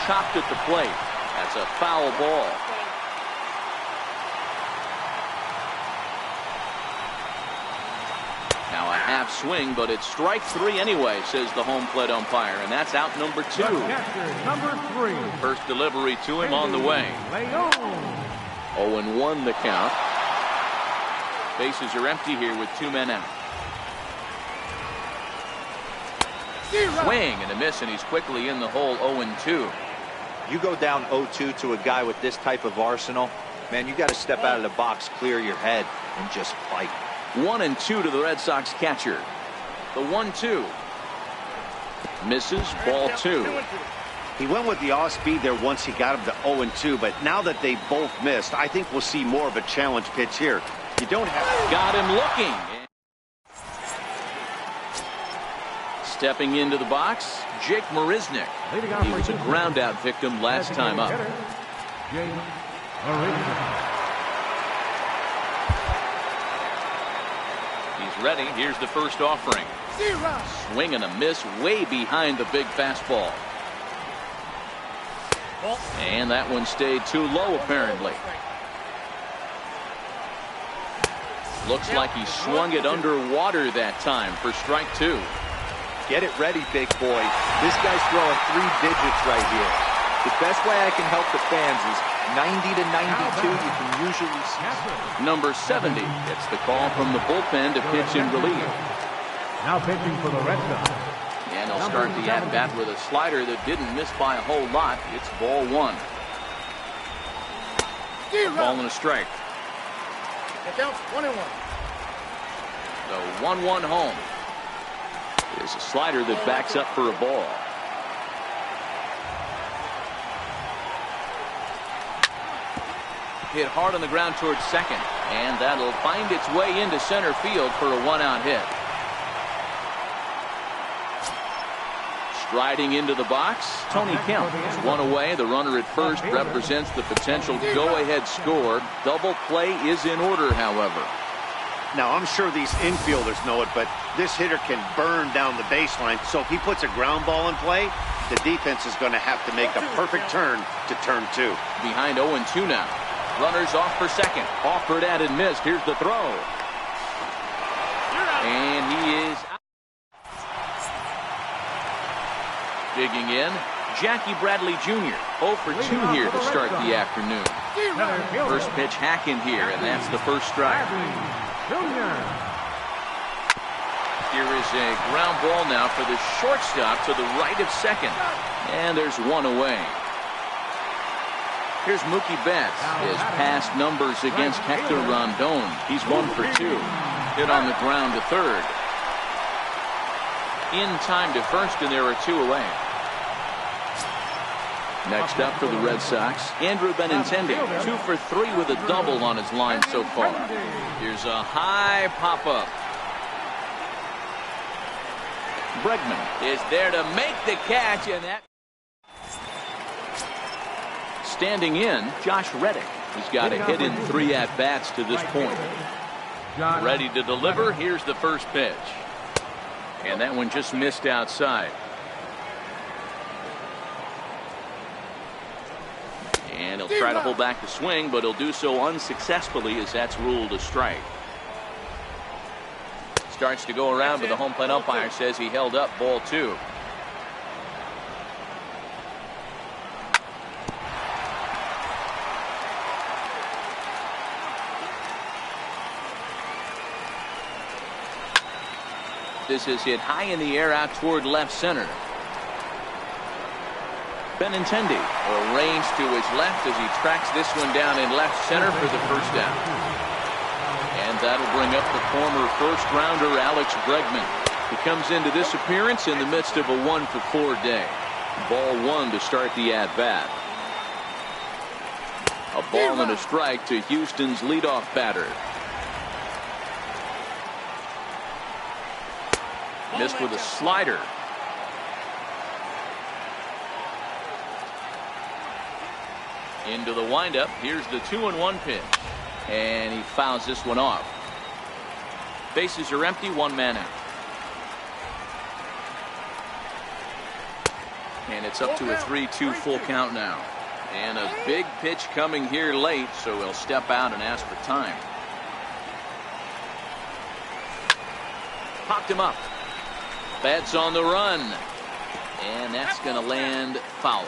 Chopped at the plate. That's a foul ball. Now a half swing, but it's strike 3 anyway, says the home plate umpire, and that's out number 2. Number 3. First delivery to him on the way. 0-1 the count. Bases are empty here with 2 men out. Swing and a miss, and he's quickly in the hole. 0-2. You go down 0-2 to a guy with this type of arsenal, man, you got to step out of the box, clear your head, and just fight. 1-2 to the Red Sox catcher. The 1-2. Misses, ball 2. He went with the off-speed there once he got him to 0-2, but now that they both missed, I think we'll see more of a challenge pitch here. You don't have... Got him looking. Stepping into the box, Jake Marisnick. He was a ground-out victim last time up. He's ready. Here's the first offering. Swing and a miss way behind the big fastball. And that one stayed too low, apparently. Looks like he swung it underwater that time for strike 2. Get it ready, big boy. This guy's throwing 3 digits right here. The best way I can help the fans is 90 to 92. You can usually see. Number 70 gets the call from the bullpen to pitch in relief. Now pitching for the Red Sox. And he'll start the at-bat with a slider that didn't miss by a whole lot. It's ball 1. Ball and a strike. It counts 1-1. The 1-1 home. There's a slider that backs up for a ball. Hit hard on the ground towards second. And that'll find its way into center field for a 1-out hit. Striding into the box, Tony Kemp is 1 away. The runner at first represents the potential go-ahead score. Double play is in order, however. Now, I'm sure these infielders know it, but this hitter can burn down the baseline. So if he puts a ground ball in play, the defense is going to have to make a perfect turn to turn 2. Behind 0-2 now. Runners off for second. Offered at and missed. Here's the throw. And he is out. Digging in, Jackie Bradley Jr. 0 for 2 here to start the afternoon. First pitch hack in here, and that's the first strike. Here is a ground ball now for the shortstop to the right of second. And there's 1 away. Here's Mookie Betts. His past numbers against Hector Rondon. He's 1 for 2. Hit on the ground to third. In time to first, and there are 2 away. Next up for the Red Sox, Andrew Benintendi, 2 for 3 with a double on his line so far. Here's a high pop-up. Bregman is there to make the catch, and that... Standing in, Josh Reddick. He's got a hit in 3 at-bats to this point. Ready to deliver. Here's the first pitch. And that one just missed outside. And he'll try to hold back the swing, but he'll do so unsuccessfully as that's ruled a strike. Starts to go around, but the home plate umpire says he held up ball 2. This is hit high in the air out toward left center. Benintendi arranged to his left as he tracks this one down in left center for the first down. And that'll bring up the former first rounder Alex Bregman. He comes into this appearance in the midst of a 1 for 4 day. Ball 1 to start the at bat. A ball and a strike to Houston's leadoff batter. Missed with a slider. Into the windup. Here's the 2-1 pitch. And he fouls this one off. Bases are empty, 1 man out. And it's up to a 3-2 full count now. And a big pitch coming here late, so he'll step out and ask for time. Popped him up. Betts on the run. And that's going to land foul.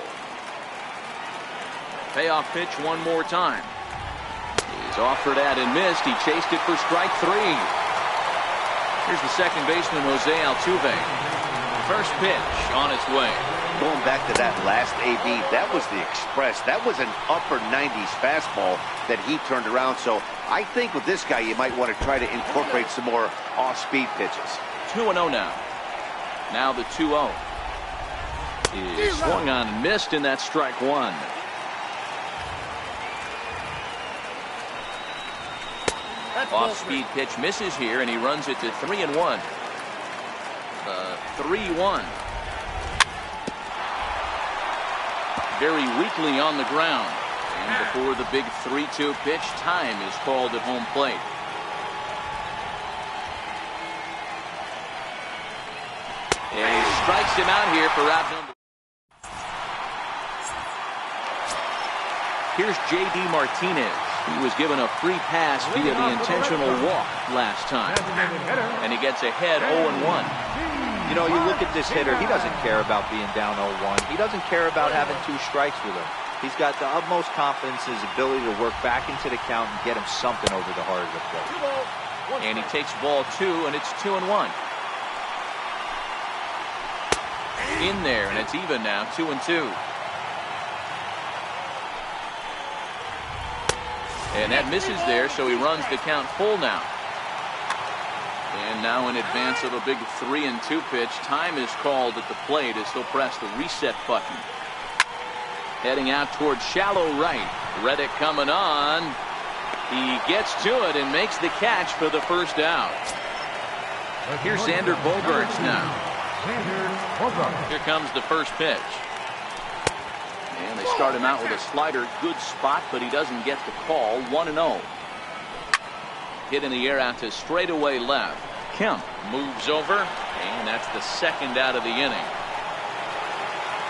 Payoff pitch one more time. He's offered at and missed. He chased it for strike 3. Here's the second baseman, Jose Altuve. First pitch on its way. Going back to that last AB, that was the express. That was an upper 90s fastball that he turned around. So I think with this guy, you might want to try to incorporate some more off-speed pitches. 2-0 now. Now the 2-0. is swung on and missed, and that's strike one. Off-speed pitch misses here, and he runs it to 3-1. 3-1. Very weakly on the ground. And before the big 3-2 pitch, time is called at home plate. And he strikes him out here for out number. Here's J.D. Martinez. He was given a free pass via the intentional walk last time. And he gets ahead 0-1. You know, you look at this hitter, he doesn't care about being down 0-1. He doesn't care about having 2 strikes with him. He's got the utmost confidence in his ability to work back into the count and get him something over the heart of the plate. And he takes ball 2, and it's 2-1. In there, and it's even now, 2-2. And that misses there, so he runs the count full now. And now in advance of a big 3-2 pitch, time is called at the plate as he'll press the reset button. Heading out towards shallow right. Reddick coming on. He gets to it and makes the catch for the first out. Here's Xander Bogaerts now. Here comes the first pitch. And they start him out with a slider. Good spot, but he doesn't get the call. 1-0. Hit in the air out to straightaway left. Kemp moves over, and that's the second out of the inning.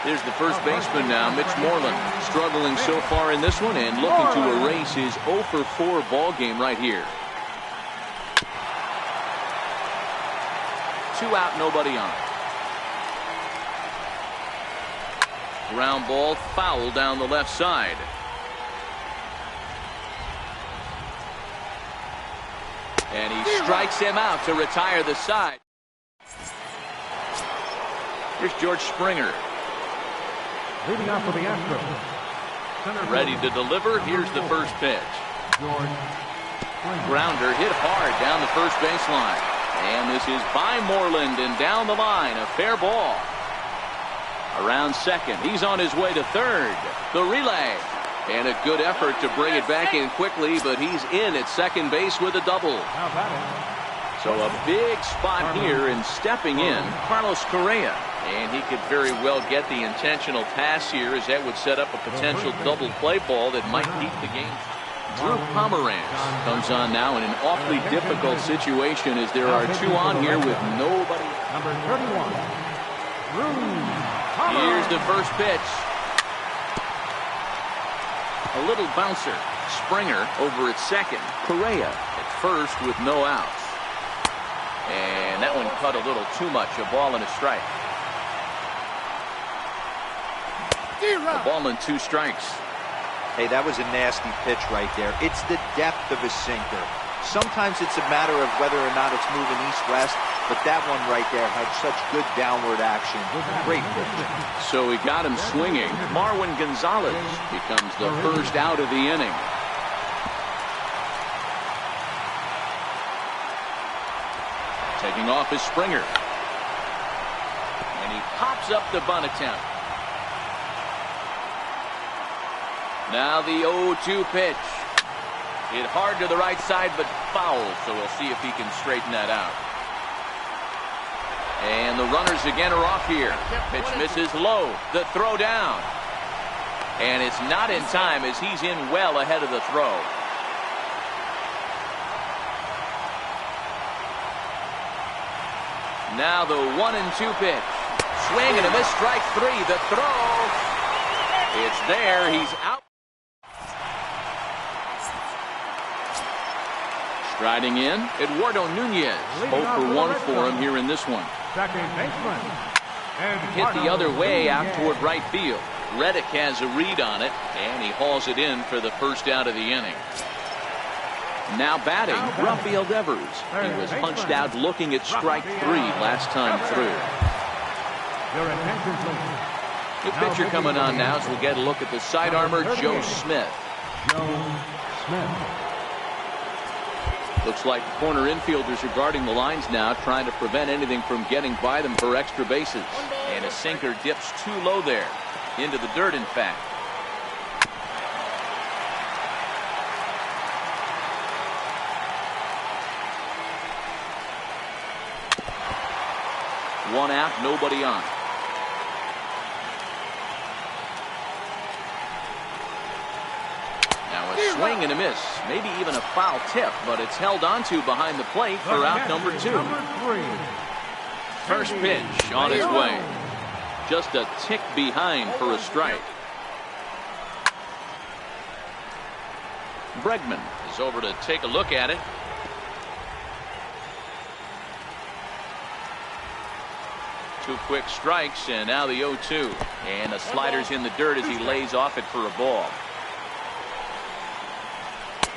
There's the first baseman now, Mitch Moreland, struggling so far in this one and looking to erase his 0-for-4 ball game right here. 2 out, nobody on. Ground ball, foul down the left side. And he strikes him out to retire the side. Here's George Springer. Leading off for the Astros. Ready to deliver. Here's the first pitch. Grounder hit hard down the first baseline. And this is by Moreland and down the line. A fair ball. Around second. He's on his way to third. The relay. And a good effort to bring it back in quickly, but he's in at second base with a double. So a big spot here, and stepping in, Carlos Correa. And he could very well get the intentional pass here, as that would set up a potential double play ball that might keep the game. Drew Pomeranz comes on now in an awfully difficult situation, as there are 2 on here with nobody. Number 31. Here's the first pitch. A little bouncer. Springer over at second. Correa at first with no outs. And that one cut a little too much. A ball and a strike. A ball and 2 strikes. Hey, that was a nasty pitch right there. It's the depth of a sinker. Sometimes it's a matter of whether or not it's moving east-west, but that one right there had such good downward action. Great pitch. So he got him swinging. Marwin Gonzalez becomes the first out of the inning. Taking off is Springer. And he pops up the bunt attempt. Now the 0-2 pitch. Hit hard to the right side, but foul, so we'll see if he can straighten that out. And the runners again are off here. Pitch misses low. The throw down. And it's not in time, as he's in well ahead of the throw. Now the 1-2 pitch. Swing and a miss, strike 3. The throw. It's there. He's out. Striding in, Eduardo Nunez. 0-for-1 for him here in this one. Second baseman. Hit the other way out toward right field. Reddick has a read on it, and he hauls it in for the first out of the inning. Now batting, Rafael Devers. He was punched out looking at strike 3 last time through. New pitcher coming on now as we'll get a look at the side armor, Joe Smith. Looks like the corner infielders are guarding the lines now, trying to prevent anything from getting by them for extra bases. And a sinker dips too low there. Into the dirt, in fact. One out, nobody on. Now a swing and a miss, maybe even a foul tip, but it's held onto behind the plate for out number 2. First pitch on its way. Just a tick behind for a strike. Bregman is over to take a look at it. Two quick strikes, and now the 0-2. And the slider's in the dirt as he lays off it for a ball.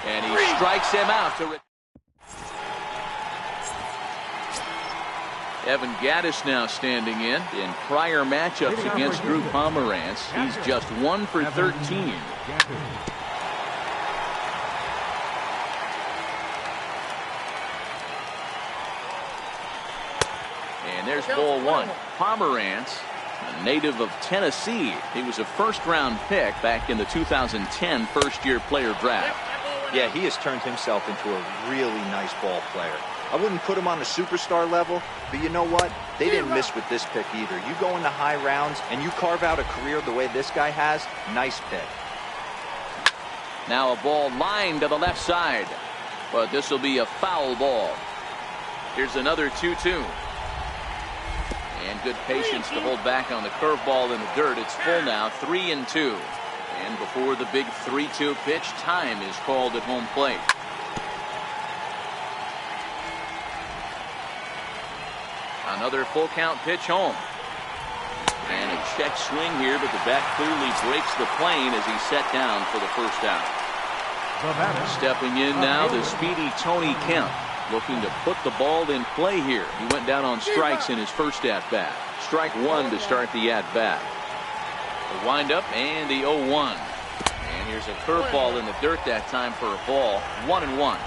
And he strikes him out. Evan Gattis now standing in prior matchups against Drew Pomerantz. He's just 1 for 13. And there's ball 1. Pomerantz, a native of Tennessee. He was a first-round pick back in the 2010 first-year player draft. Yeah, he has turned himself into a really nice ball player. I wouldn't put him on the superstar level, but you know what? They didn't miss with this pick either. You go into high rounds and you carve out a career the way this guy has, nice pick. Now a ball lined to the left side, but this will be a foul ball. Here's another 2-2. And good patience to hold back on the curveball in the dirt. It's full now, 3-2. And before the big 3-2 pitch, time is called at home plate. Another full count pitch home. And a check swing here, but the bat clearly breaks the plane as he's set down for the first out. Stepping in now, the speedy Tony Kemp, looking to put the ball in play here. He went down on strikes in his first at-bat. Strike 1 to start the at-bat. The windup and the 0-1. And here's a curveball in the dirt that time for a ball. 1-1.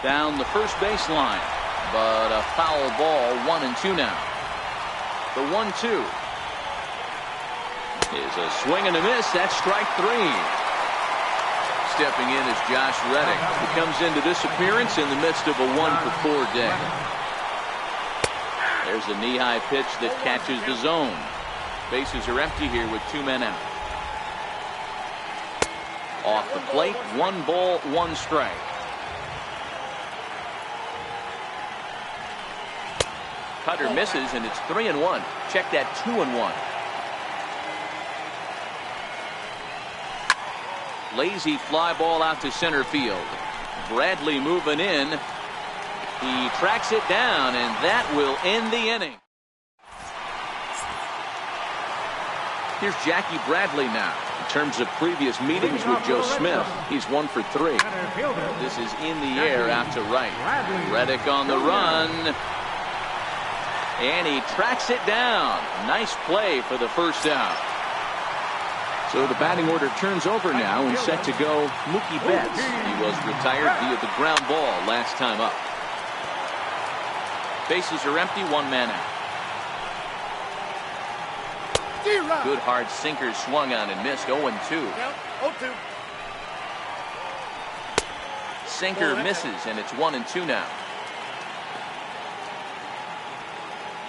Down the first baseline, but a foul ball. 1-2 now. The 1-2 is a swing and a miss. That's strike 3. Stepping in is Josh Reddick, who comes into this appearance in the midst of a 1-for-4 day. There's a knee-high pitch that catches the zone. Bases are empty here with 2 men out. Off the plate, 1 ball, 1 strike. Cutter misses, and it's 3-1. Check that 2-1. Lazy fly ball out to center field. Bradley moving in. He tracks it down, and that will end the inning. Here's Jackie Bradley now. In terms of previous meetings with Joe Smith, he's 1 for 3. This is in the air out to right. Reddick on the run. And he tracks it down. Nice play for the first out. So the batting order turns over now and set to go Mookie Betts. He was retired via the ground ball last time up. Bases are empty, 1 man out. Good hard sinker swung on and missed. 0-2. 0-2. Sinker misses, and it's 1-2 now.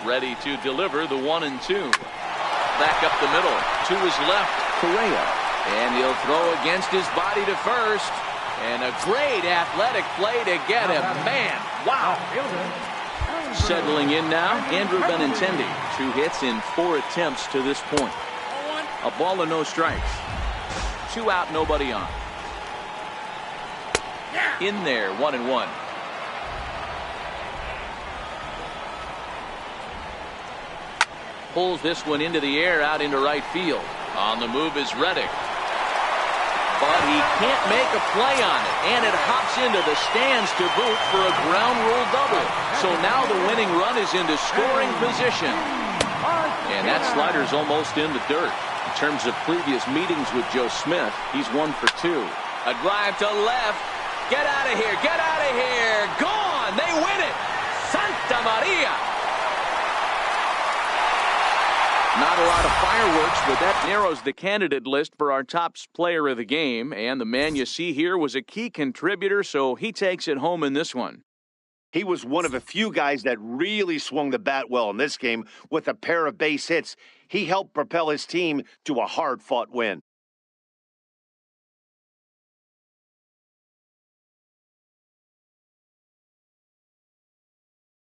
Ready to deliver the 1-2. Back up the middle to his left, Correa, and he'll throw against his body to first, and a great athletic play to get him. Man, wow. Settling in now, Andrew Benintendi. 2 hits in 4 attempts to this point. A ball and no strikes. 2 out, nobody on. In there, 1-1. Pulls this one into the air out into right field. On the move is Reddick. But he can't make a play on it. And it hops into the stands to boot for a ground rule double. So now the winning run is into scoring position. And that slider's almost in the dirt. In terms of previous meetings with Joe Smith, he's 1 for 2. A drive to left. Get out of here. Get out of here. Gone. They win it. Santa Maria. Not a lot of fireworks, but that narrows the candidate list for our top player of the game. And the man you see here was a key contributor, so he takes it home in this one. He was one of a few guys that really swung the bat well in this game with a pair of base hits. He helped propel his team to a hard-fought win.